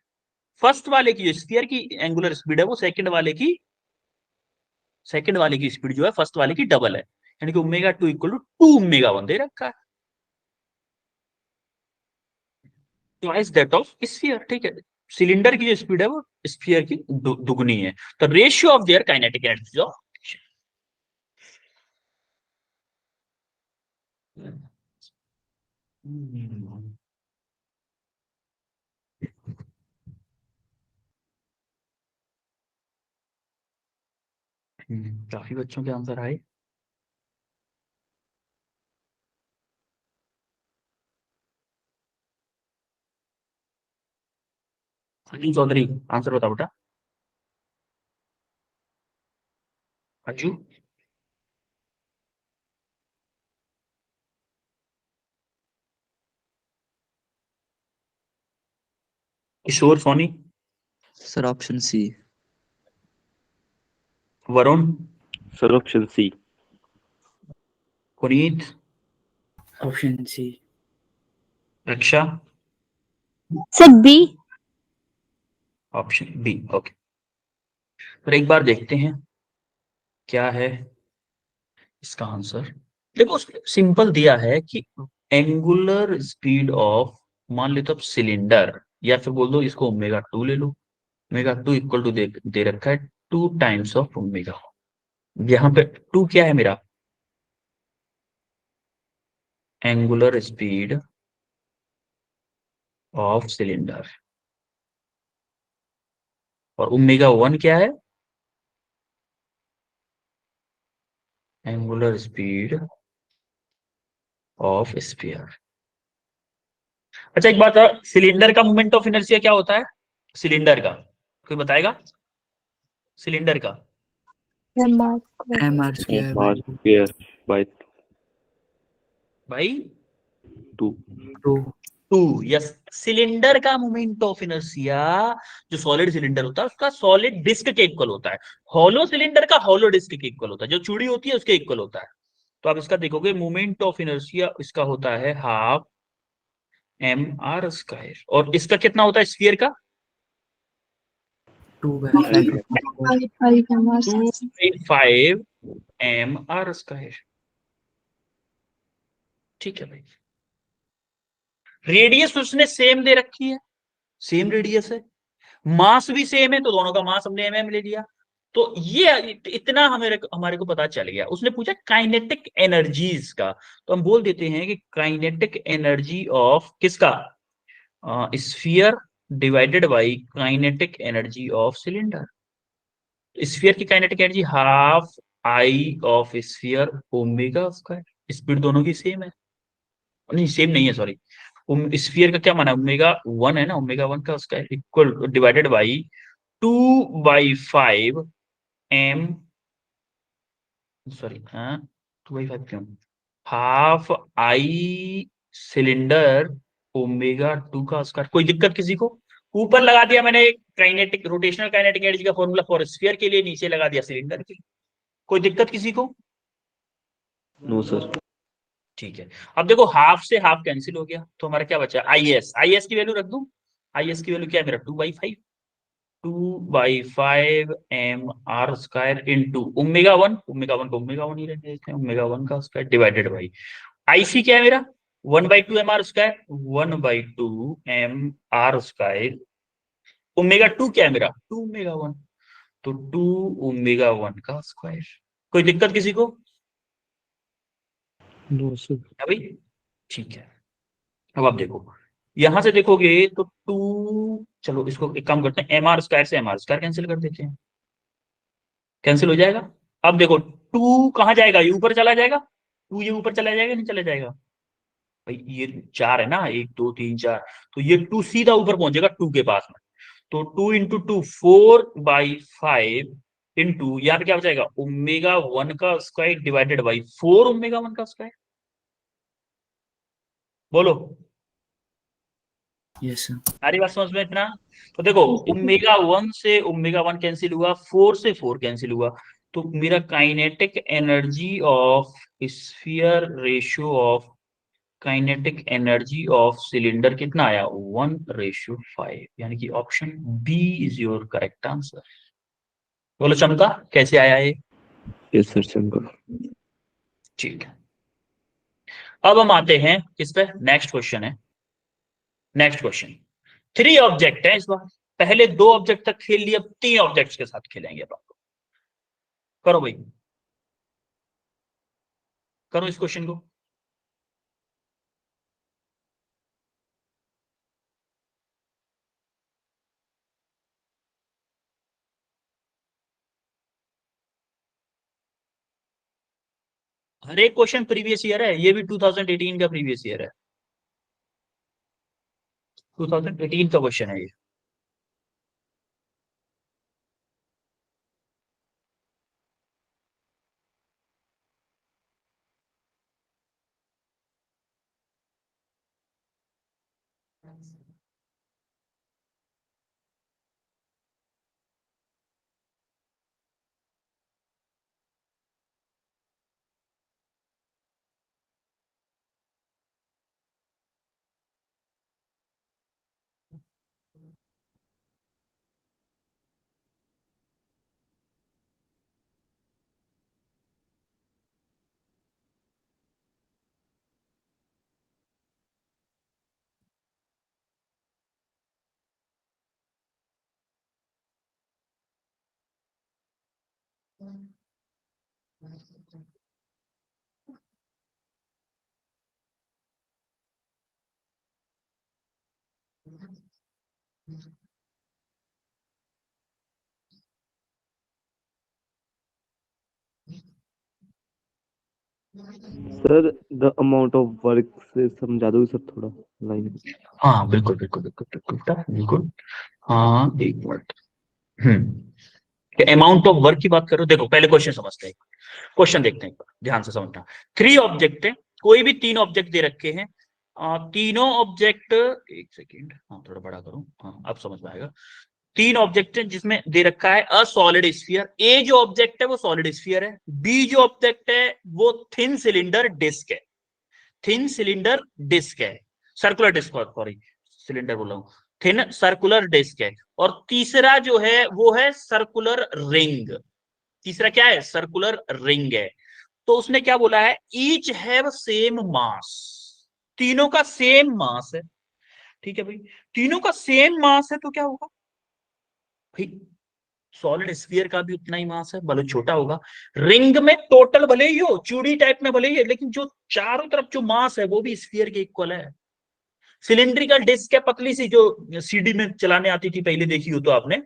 फर्स्ट वाले की जो स्फीयर की एंगुलर स्पीड है वो सेकंड वाले की स्पीड जो है फर्स्ट वाले की डबल है, यानी कि ओमेगा 2 इक्वल टू 2 ओमेगा 1 दे रखा है, ट्वाइस दैट ऑफ स्फीयर, ठीक है। सिलेंडर की जो स्पीड है वो स्फीयर की दुगनी है। तो ratio of their kinetic energy of काफी बच्चों के आंसर आए। अजू चौधरी आंसर बताओ बेटा। Aju, Kishore Soni, sir option C. Varun, sir option C. Puneet, option C. Raksha, sir B. Option B, okay. तो एक बार देखते हैं क्या है इसका आंसर। देखो सिंपल दिया है कि एंगुलर स्पीड ऑफ, मान लो तो सिलेंडर, या फिर बोल दो इसको ओमेगा 2 ले लो। ओमेगा 2 इक्वल टू दे रखा है 2 टाइम्स ऑफ ओमेगा। यहाँ पे 2 क्या है मेरा, एंगुलर स्पीड ऑफ सिलेंडर, और ओमेगा 1 क्या है, एंगुलर स्पीड ऑफ स्फीयर। अच्छा एक बात, सिलेंडर का मोमेंट ऑफ इनर्शिया क्या होता है, सिलेंडर का कोई बताएगा, सिलेंडर का M R square. M R square mass square by भाई 2। 2। यस, सिलेंडर का मोमेंट ऑफ इनर्शिया जो सॉलिड सिलेंडर होता है उसका सॉलिड डिस्क के इक्वल होता है, हॉलो सिलेंडर का हॉलो डिस्क के इक्वल होता है, जो चूड़ी होती है उसके इक्वल होता है। तो आप इसका देखोगे मोमेंट ऑफ इनर्शिया इसका होता है हाफ mr², और इसका कितना होता है स्फीयर का, 2/5 2/5 mr²। ठीक है भाई, रेडियस उसने सेम दे रखी है, सेम रेडियस है, मास भी सेम है, तो दोनों का मास हमने एमएम ले लिया। तो ये इतना हमारे को पता चल गया। उसने पूछा काइनेटिक एनर्जीज का, तो हम बोल देते हैं कि काइनेटिक एनर्जी ऑफ किसका, sphere divided by kinetic energy of cylinder. Sphere की kinetic energy half I of sphere omega square. Speed दोनों की सेम है, नहीं सेम नहीं है सॉरी, स्फीयर का क्या माना, ओमेगा 1 है ना, ओमेगा 1 का उसका इक्वल डिवाइडेड बाई 2/5 सॉरी, हाँ 2/5 क्यों, हाफ आई सिलेंडर ओमेगा 2 का स्क्वायर। कोई दिक्कत किसी को, ऊपर लगा दिया मैंने काइनेटिक रोटेशनल काइनेटिक एनर्जी का फॉर्मूला फॉर स्फीयर के लिए, नीचे लगा दिया सिलेंडर के लिए। कोई दिक्कत किसी को, नो सर। ठीक है। अब देखो हाफ से हाफ कैंसिल हो गया, तो हमारा क्या बचा, आई एस की वैल्यू रख दूं, आई एस की वैल्यू क्या है मेरा 2/5, 2/5 mr² इंटू ओमेगा 1 को ओमेगा 1 ही रहने देते हैं, ओमेगा 1 का स्क्वायर डिवाइडेड बाई आईसी क्या है मेरा 1/2 mr², 1/2 mr²। ओमेगा 2 क्या है मेरा 2 ओमेगा 1, तो 2 ओमेगा 1 का स्क्वायर। कोई दिक्कत किसी को, नो सर। है भाई, ठीक है। अब आप देखो यहां से देखोगे तो 2, चलो इसको एक काम करते हैं, mr² से mr² कैंसिल कर देते हैं, कैंसिल हो जाएगा। अब देखो 2 कहां जाएगा, ये ऊपर चला जाएगा, 2 ये ऊपर चला जाएगा नहीं चला जाएगा, भाई ये 4 है ना, 1 2 3 4, तो ये 2 सीधा ऊपर पहुंचेगा 2 के पास में, तो 2 इंटू 2 4/5 इंटू यहाँ पे क्या बचाएगा ओमेगा 1 का स्क्वायर डिवाइडेड बाई 4 ओमेगा 1 का स्क्वायर। बोलो Yes, sir. सारी बात समझ में इतना? तो देखो ओमेगा 1 से ओमेगा 1 कैंसिल हुआ, 4 से 4 कैंसिल हुआ, तो मेरा kinetic energy of sphere ratio of kinetic energy of cylinder कितना आया 1/5, यानी कि option B is your correct answer. बोलो चमका कैसे आया ये? यस सर चमका। ठीक है, अब हम आते हैं किस पे, नेक्स्ट क्वेश्चन है। नेक्स्ट क्वेश्चन 3 ऑब्जेक्ट है इस बार, पहले 2 ऑब्जेक्ट तक खेल लिए, अब 3 ऑब्जेक्ट्स के साथ खेलेंगे। अब करो भाई, करो इस क्वेश्चन को। हर एक क्वेश्चन प्रीवियस ईयर है, ये भी 2018 का प्रीवियस ईयर है, 2018 का क्वेश्चन है ये। Sir the amount of work से समझा दो सर थोड़ा लाइन। हाँ बिल्कुल बिल्कुल बिल्कुल बिल्कुल बेटा, बिल्कुल। हाँ एक मिनट, अमाउंट ऑफ वर्क की बात करो। देखो पहले क्वेश्चन समझते हैं, क्वेश्चन देखते हैं, ध्यान से समझना। 3 ऑब्जेक्ट है, कोई भी 3 ऑब्जेक्ट दे रखे हैं, तीनों ऑब्जेक्ट, एक सेकेंड, हाँ थोड़ा बड़ा करो, हाँ अब समझ में आएगा। 3 ऑब्जेक्ट है जिसमें दे रखा है अ सॉलिड स्फीयर, ए जो ऑब्जेक्ट है वो सॉलिड स्फीयर है, बी जो ऑब्जेक्ट है वो थिन सिलेंडर डिस्क है, थिन सिलेंडर डिस्क है, सर्कुलर डिस्क, सॉरी सिलेंडर बोल रहा हूं, थिन सर्कुलर डिस्क है, और तीसरा जो है वो है सर्कुलर रिंग। तीसरा क्या है, सर्कुलर रिंग है। तो उसने क्या बोला है, ईच हैव सेम मास, तीनों का सेम मास है। ठीक है भाई, तीनों का सेम मास है तो क्या होगा भाई, सॉलिड स्फीयर का भी उतना ही मास है, भले छोटा होगा, रिंग में टोटल भले ही हो, चूड़ी टाइप में भले ही है, लेकिन जो चारों तरफ जो मास है वो भी स्फीयर के इक्वल है। सिलिंड्रिकल डिस्क है पतली सी, जो सीडी में चलाने आती थी पहले, देखी हो तो आपने,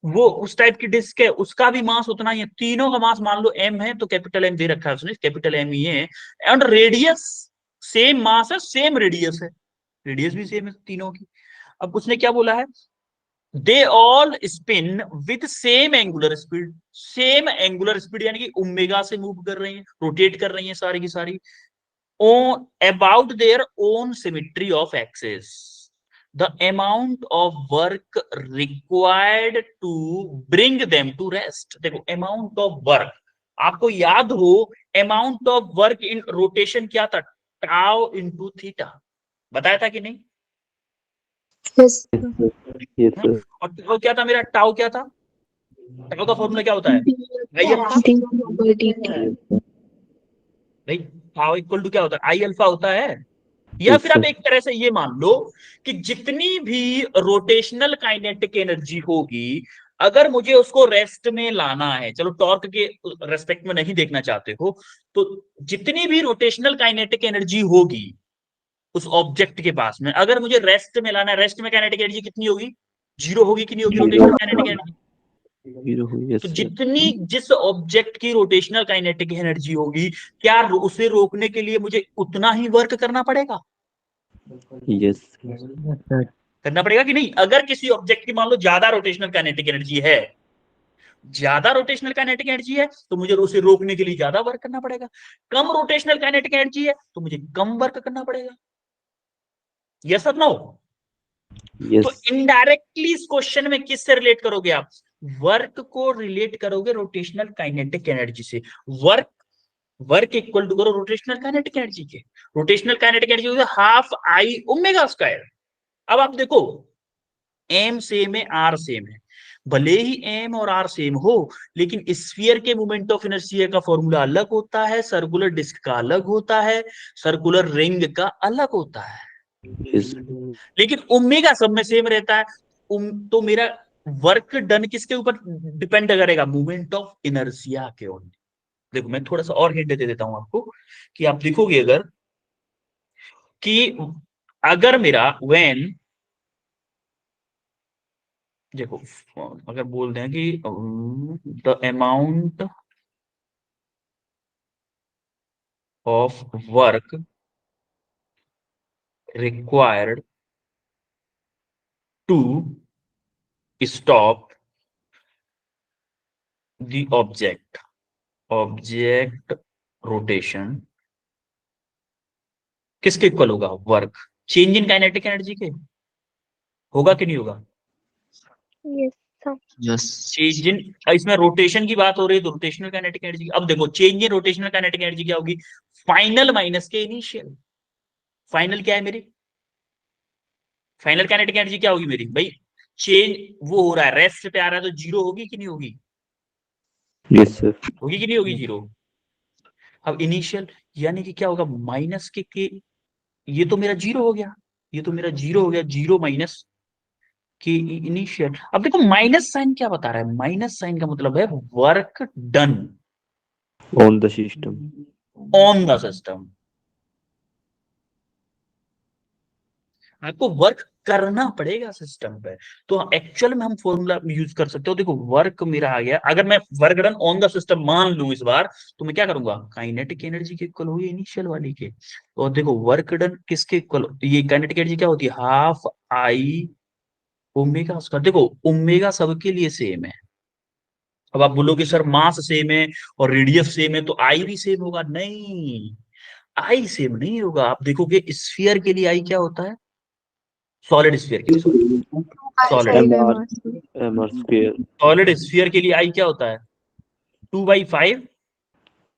वो उस टाइप की डिस्क है, उसका भी मास उतना ही है। तीनों का मास मान लो m है, तो कैपिटल M दे रखा है उसने, कैपिटल M ही है, एंड रेडियस सेम मास है, सेम रेडियस है, रेडियस भी सेम है तीनों की। अब उसने क्या बोला है, they all spin with same angular speed, same angular speed यानी कि ओमेगा से मूव कर रही है, रोटेट कर रही है सारी की सारी, on about their own symmetry of axis. The amount of work required to bring them to rest. देखो amount of work, आपको याद हो amount of work in rotation क्या था, tau into theta, बताया था कि नहीं? Yes. Yes sir. और tau क्या था मेरा, टाउ क्या था, टाउ का फॉर्मूला क्या होता है भाई, टाउ इक्वल टू क्या होता है, आई अल्फा होता है। या फिर आप एक तरह से ये मान लो कि जितनी भी रोटेशनल काइनेटिक एनर्जी होगी, अगर मुझे उसको रेस्ट में लाना है, चलो टॉर्क के रेस्पेक्ट में नहीं देखना चाहते हो, तो जितनी भी रोटेशनल काइनेटिक एनर्जी होगी उस ऑब्जेक्ट के पास में, अगर मुझे रेस्ट में लाना है, रेस्ट में काइनेटिक एनर्जी कितनी होगी, 0 होगी कि नहीं होगी रोटेशनल काइनेटिक एनर्जी? तो जितनी जिस ऑब्जेक्ट की रोटेशनल काइनेटिक एनर्जी होगी, क्या उसे रोकने के लिए मुझे उतना ही वर्क करना पड़ेगा? Yes. Yes, sir. करना पड़ेगा कि नहीं? अगर किसी ऑब्जेक्ट की मान लो ज्यादा रोटेशनल काइनेटिक एनर्जी है, ज्यादा रोटेशनल काइनेटिक एनर्जी है तो मुझे उसे रोकने के लिए ज्यादा वर्क करना पड़ेगा। कम रोटेशनल काइनेटिक एनर्जी है तो मुझे कम वर्क करना पड़ेगा। यस और नो? Yes. तो इनडायरेक्टली इस क्वेश्चन में किससे रिलेट करोगे आप? वर्क को रिलेट करोगे रोटेशनल काइनेटिक एनर्जी से। वर्क इक्वल टू करो रोटेशनल काइनेटिक एनर्जी के। Rotational kinetic energy half I omega square. अब आप देखो, एम सेम है, आर सेम है, भले ही एम और आर सेम हो, लेकिन स्फीयर के मोमेंट ऑफ इनर्शिया का फॉर्मूला अलग होता है, सर्कुलर डिस्क का अलग होता है, सर्कुलर रिंग का अलग होता है, Yes. लेकिन ओमेगा सब में सेम रहता है। तो मेरा वर्क डन किसके ऊपर डिपेंड करेगा? मोमेंट ऑफ इनर्शिया के ऊपर। देखो मैं थोड़ा सा और हिंट दे देता हूं आपको कि आप देखोगे अगर कि अगर मेरा व्हेन, देखो अगर बोल दें कि the amount of work required to stop the object rotation किसके इक्वल होगा? Work change in kinetic energy के। होगा कि नहीं होगा? Yes, sir. Yes. Change in, इसमें रोटेशन की बात हो रही है तो रोटेशनल काइनेटिक एनर्जी। अब देखो change in rotational kinetic energy क्या होगी? फाइनल माइनस के इनिशियल। फाइनल क्या है मेरी? फाइनल काइनेटिक एनर्जी क्या होगी मेरी भाई? चेंज वो हो रहा है, रेस्ट पे आ रहा है तो जीरो होगी कि नहीं होगी? Yes, sir. होगी कि नहीं होगी जीरो? अब इनिशियल यानी कि क्या होगा? माइनस के ये तो मेरा जीरो हो गया, ये तो मेरा जीरो हो गया, जीरो माइनस के इनिशियल। अब देखो माइनस साइन क्या बता रहा है? माइनस साइन का मतलब है work done On the system. On the system. आपको वर्क करना पड़ेगा सिस्टम पे। तो एक्चुअल में हम फॉर्मूला यूज कर सकते हो। देखो वर्क मेरा आ गया, अगर मैं work done on the system मान लूं इस बार, तो मैं क्या करूंगा? काइनेटिक एनर्जी के इक्वल होगी इनिशियल वाली के। और देखो वर्क डन किसके इक्वल? ये काइनेटिक एनर्जी क्या होती है? Half I omega square. देखो ओमेगा सबके लिए सेम है। अब आप बोलोगे सर मास सेम है और रेडियस सेम है तो आई भी सेम होगा? नहीं, आई सेम नहीं होगा। आप देखोगे स्फीयर के लिए आई क्या होता है? सॉलिड स्फीयर के लिए, sorry, solid MR MR square. Solid sphere के लिए आई क्या होता है? 2/5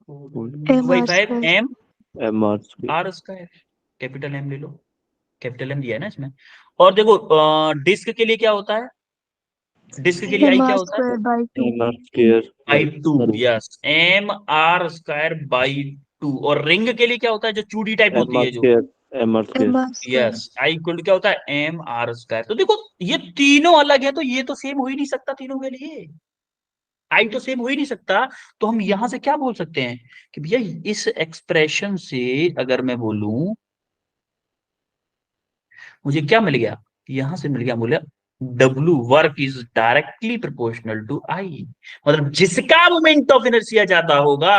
2/5 M MR square. R square. Capital M ले लो, कैपिटल एम दिया है ना इसमें। और देखो डिस्क के लिए क्या होता है? डिस्क के लिए आई क्या होता है? MR square. By 2। Yes, M R square by 2। और रिंग के लिए क्या होता है? जो चूड़ी टाइप होती MR है जो, square. MR square. Yes, I equal to क्या होता है? M R square. तो देखो ये तीनों अलग है तो ये तो सेम हो ही नहीं सकता तीनों के लिए। आई तो सेम हो ही नहीं सकता। तो हम यहां से क्या बोल सकते हैं कि भैया इस एक्सप्रेशन से अगर मैं बोलूं, मुझे क्या मिल गया? यहां से मिल गया बोले W work is directly proportional to I. मतलब जिसका मोमेंट ऑफ इनर्शिया ज्यादा होगा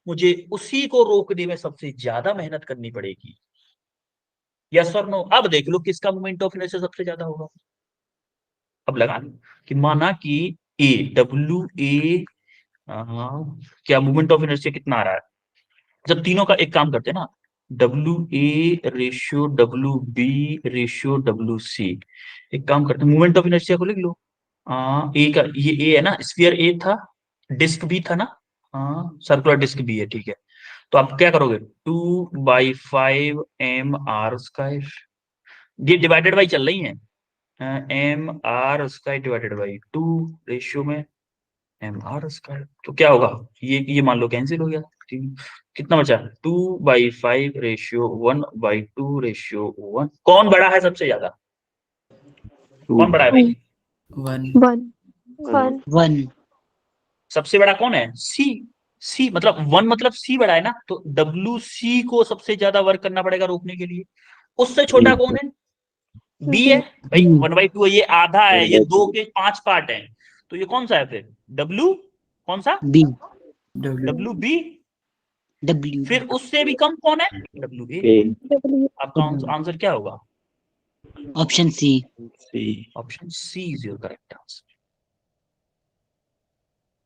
मुझे उसी को रोकने में सबसे ज्यादा मेहनत करनी पड़ेगी। यस और नो? अब देख लो किसका मोमेंट ऑफ इनर्शिया सबसे ज्यादा होगा। अब लगा लो कि माना कि ए डब्ल्यू ए क्या मोमेंट ऑफ इनर्शिया कितना आ रहा है? जब तीनों का एक काम करते हैं ना, W A ratio W B ratio W C, एक काम करते हैं मोमेंट ऑफ इनर्शिया को लिख लो। ए का ये ए है ना, स्फीयर ए था, डिस्क बी था ना, हाँ सर्कुलर डिस्क बी है, ठीक है। तो आप क्या करोगे? 2/5 एम आर स्क्वायर, ये डिवाइडेड बाई चल रही है, M R square divided by 2 ratio में एम आर स्क्वायर। तो क्या होगा? ये मान लो कैंसिल हो गया। कितना बचा? 2/5 रेशियो 1/2 रेशियो 1। कौन बड़ा है सबसे ज्यादा? कौन बड़ा है भाई? 1. सबसे बड़ा कौन है? सी मतलब 1 मतलब सी बड़ा है ना, तो डब्ल्यू सी को सबसे ज्यादा वर्क करना पड़ेगा रोकने के लिए। उससे छोटा कौन है? बी है भाई, 1/2 है, ये आधा है, ये 2 के 5 पार्ट है, तो ये कौन सा है फिर? डब्ल्यू कौन सा? B. W B. W. फिर उससे भी कम कौन है? W A. ए आपका आंसर क्या होगा? Option C. C option C is your correct answer.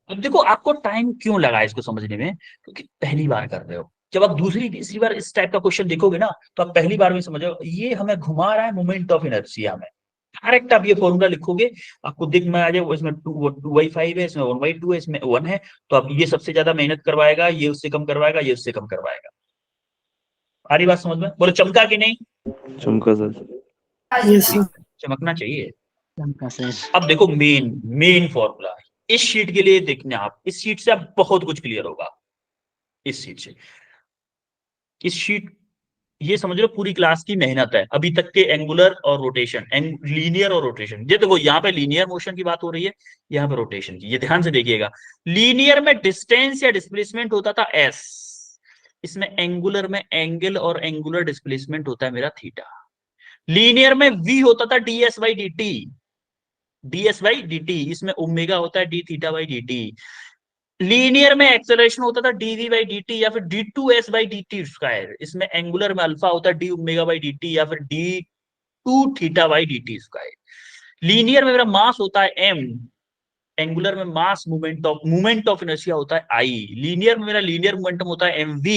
अब देखो आपको टाइम क्यों लगा इसको समझने में, क्योंकि पहली बार कर रहे हो। जब आप दूसरी तीसरी बार इस टाइप का क्वेश्चन देखोगे ना, तो आप पहली बार में समझो ये हमें घुमा रहा है मोमेंट ऑफ इनर्शिया में। डायरेक्ट आप ये फॉर्मूला लिखोगे, आपको दिख में आ जाए इसमें 2/5 है, इसमें 1/2 है, इसमें 1 है, तो आप ये सबसे ज्यादा मेहनत करवाएगा, ये उससे कम करवाएगा, ये उससे कम करवाएगा। आ रही बात समझ में? बोलो चमका कि नहीं? चमका सर। Yes sir. चमकना चाहिए। चमका सर। अब देखो मेन फॉर्मूला इस शीट के लिए देखना, आप इस शीट से आप बहुत कुछ क्लियर होगा। इस शीट से, इस शीट ये समझ लो पूरी क्लास की मेहनत है अभी तक के एंगुलर और रोटेशन, लीनियर और रोटेशन। ये देखो यहाँ पे लीनियर मोशन की बात हो रही है, यहाँ पे रोटेशन की। ये ध्यान से देखिएगा, लीनियर में डिस्टेंस या डिस्प्लेसमेंट होता था एस, इसमें एंगुलर में एंगल और एंगुलर डिस्प्लेसमेंट होता है मेरा थीटा। लीनियर में वी होता था ds by D T, ds by D T, इसमें ओमेगा होता है D theta by D T. Linear में एक्सेलरेशन होता था dv बाई डी टी या फिर d2s by D T square, इसमें एंगुलर में अल्फा होता है d omega by D T या फिर d2 theta by D T square. Linear में मेरा मास होता है m, एंगुलर में मास मूवमेंट ऑफ इनर्शिया होता है I। लीनियर में मेरा लीनियर मोमेंटम होता है mv,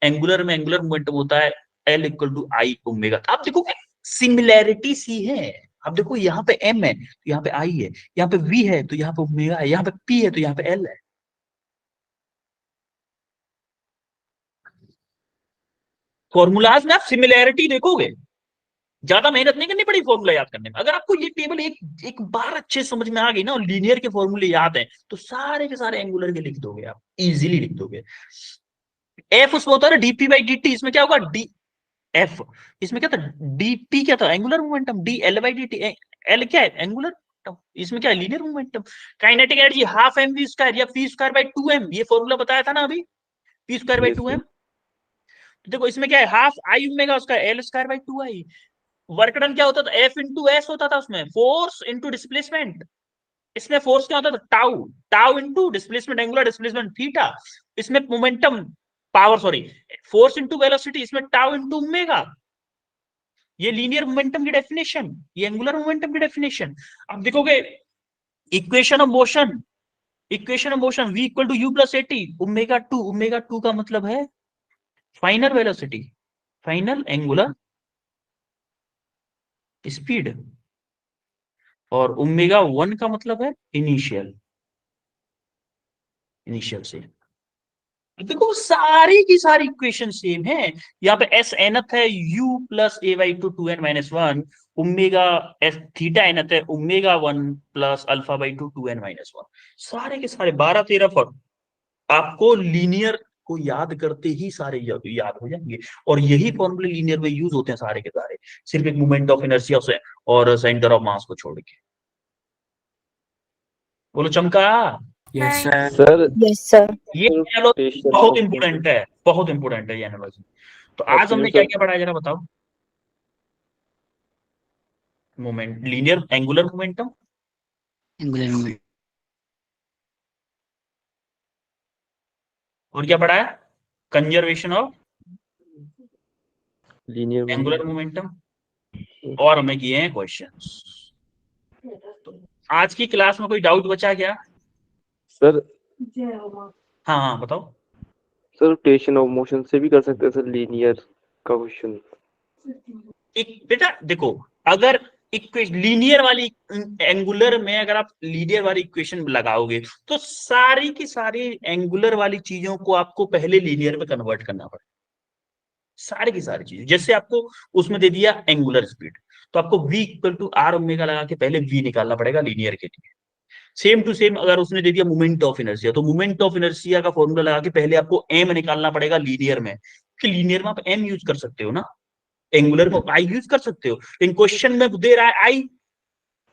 एंगुलर में एंगुलर मोमेंटम होता है L equal to I omega. आप देखो सिमिलैरिटी सी है। अब देखो यहाँ पे m है तो यहाँ पे I है, यहाँ पे v है तो यहाँ पे ओमेगा है, यहाँ पे p है तो यहाँ पे L है। फॉर्मूलाज में आप सिमिलैरिटी देखोगे, ज्यादा मेहनत नहीं करनी पड़ी फॉर्मूला याद करने में। अगर आपको ये टेबल एक बार अच्छे समझ में आ गई ना और लीनियर के फॉर्मूले याद है, तो सारे के सारे एंगुलर के लिख दोगे, आप इजीली लिख दोगे। एफ उसमें होता है डीपी बाई डी टी, इसमें क्या होगा डी एफ, इसमें क्या था डीपी, क्या था angular momentum, D L by D T, L क्या है एंगुलर, इसमें क्या है linear momentum. Kinetic energy half M V square या पी स्क्वायर बाई 2m, ये फॉर्मूला बताया था ना अभी, पी स्क्वायर बाई 2m। देखो इसमें क्या है हाफ आई ओमेगा उसका L square by 2i। Work done क्या होता था एफ इंटू एस होता था, उसमें फोर्स इंटू डिस्प्लेसमेंट, इसमें फोर्स क्या होता था tau, tau into displacement angular displacement theta, इसमें momentum power sorry force into velocity, इसमें टाउ इंटू ओमेगा। ये लीनियर मोमेंटम की डेफिनेशन, ये एंगुलर मोमेंटम की डेफिनेशन। अब देखोगे equation of motion, equation of motion v equal to u plus eighty omega 2, omega 2 का मतलब है final velocity, final angular speed, और ओमेगा 1 का मतलब है इनिशियल, इनिशियल से। देखो सारी की सारी इक्वेशन सेम है। यहाँ पे एस एनथ है u plus A by two 2n minus 1, omega S theta nth है omega 1 plus alpha by two 2n minus 1। सारे के सारे 12-13 फॉर्म आपको लीनियर को याद करते ही सारे याद हो जाएंगे, और यही फॉर्मूले लीनियर में यूज होते हैं सारे के सारे, सिर्फ एक मोमेंट ऑफ इनर्शिया से और सेंटर ऑफ मास को छोड़ के। बोलो चमका। Yes sir. Sir Yes, sir. ये एनालॉजी बहुत इंपोर्टेंट है, बहुत इंपोर्टेंट है ये एनालॉजी। तो आज हमने क्या क्या पढ़ा जरा बताओ? Moment, linear angular momentum, Angular moment. और क्या पढ़ा है? Conservation of linear angular momentum, और हमें किए हैं क्वेश्चंस। तो आज की क्लास में कोई डाउट बचा क्या? सर। हाँ हाँ बताओ। सर रोटेशन ऑफ मोशन से भी कर सकते हैं सर लीनियर का क्वेश्चन। एक बेटा देखो, अगर लीनियर वाली एंगुलर में अगर आप लीनियर वाली इक्वेशन लगाओगे तो सारी की सारी एंगुलर वाली चीजों को आपको पहले लीनियर में कन्वर्ट करना पड़ेगा, सारी की सारी चीजें। जैसे आपको उसमें दे दिया एंगुलर स्पीड, तो आपको v equal to R omega लगा के पहले v निकालना पड़ेगा लीनियर के लिए। सेम टू सेम अगर उसने दे दिया मोमेंट ऑफ इनर्शिया, तो मोमेंट ऑफ इनर्शिया का फॉर्मूला लगा के पहले आपको m निकालना पड़ेगा लीनियर में, कि लीनियर में आप m यूज कर सकते हो ना, एंगुलर में आई यूज कर सकते हो, लेकिन क्वेश्चन में दे रहा है आई,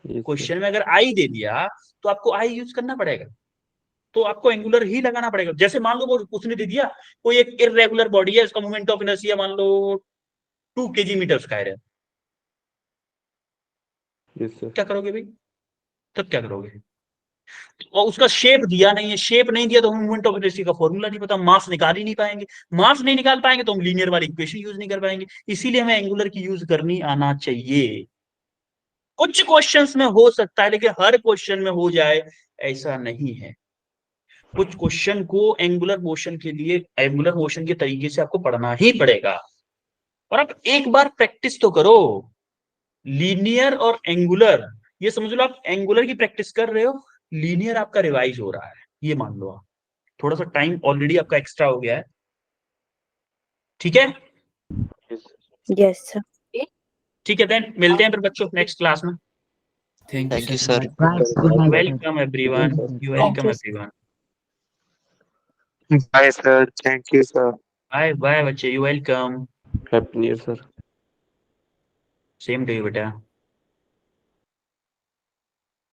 क्वेश्चन में अगर आई दे दिया तो आपको आई यूज करना पड़ेगा, तो आपको एंगुलर ही लगाना पड़ेगा। जैसे मान लो वो उसने दे दिया कोई एक इररेगुलर बॉडी है, उसका मोमेंट ऑफ इनर्शिया मान लो 2 kg मीटर स्क्वायर है, यस सर। क्या करोगे भाई? तब क्या करोगे? और उसका शेप दिया नहीं है, शेप नहीं दिया तो हम मोमेंट ऑफ इनर्शिया का फॉर्मूला नहीं पता, मास निकाल ही नहीं पाएंगे, मास नहीं निकाल पाएंगे तो हम लीनियर वाली इक्वेशन यूज नहीं कर पाएंगे। इसीलिए हमें एंगुलर की यूज करनी आना चाहिए। कुछ क्वेश्चंस में हो सकता है लेकिन हर क्वेश्चन में हो जाए ऐसा नहीं है। कुछ क्वेश्चन को एंगुलर मोशन के लिए, एंगुलर मोशन के तरीके से आपको पढ़ना ही पड़ेगा। और आप एक बार प्रैक्टिस तो करो, लीनियर और एंगुलर, ये समझ लो आप एंगुलर की प्रैक्टिस कर रहे हो, लीनियर आपका रिवाइज हो रहा है, ये मान लो आप। थोड़ा सा टाइम ऑलरेडी आपका एक्स्ट्रा हो गया है, ठीक है? Yes, sir. ठीक है, देन मिलते हैं फिर बच्चों नेक्स्ट क्लास में। Thank Thank you, you, sir. sir. Bye. Good night. Welcome everyone, you welcome everyone. Bye, sir. Thank you, sir. Bye bye बच्चे, you welcome. Happy New Year, sir. Same to you बेटा।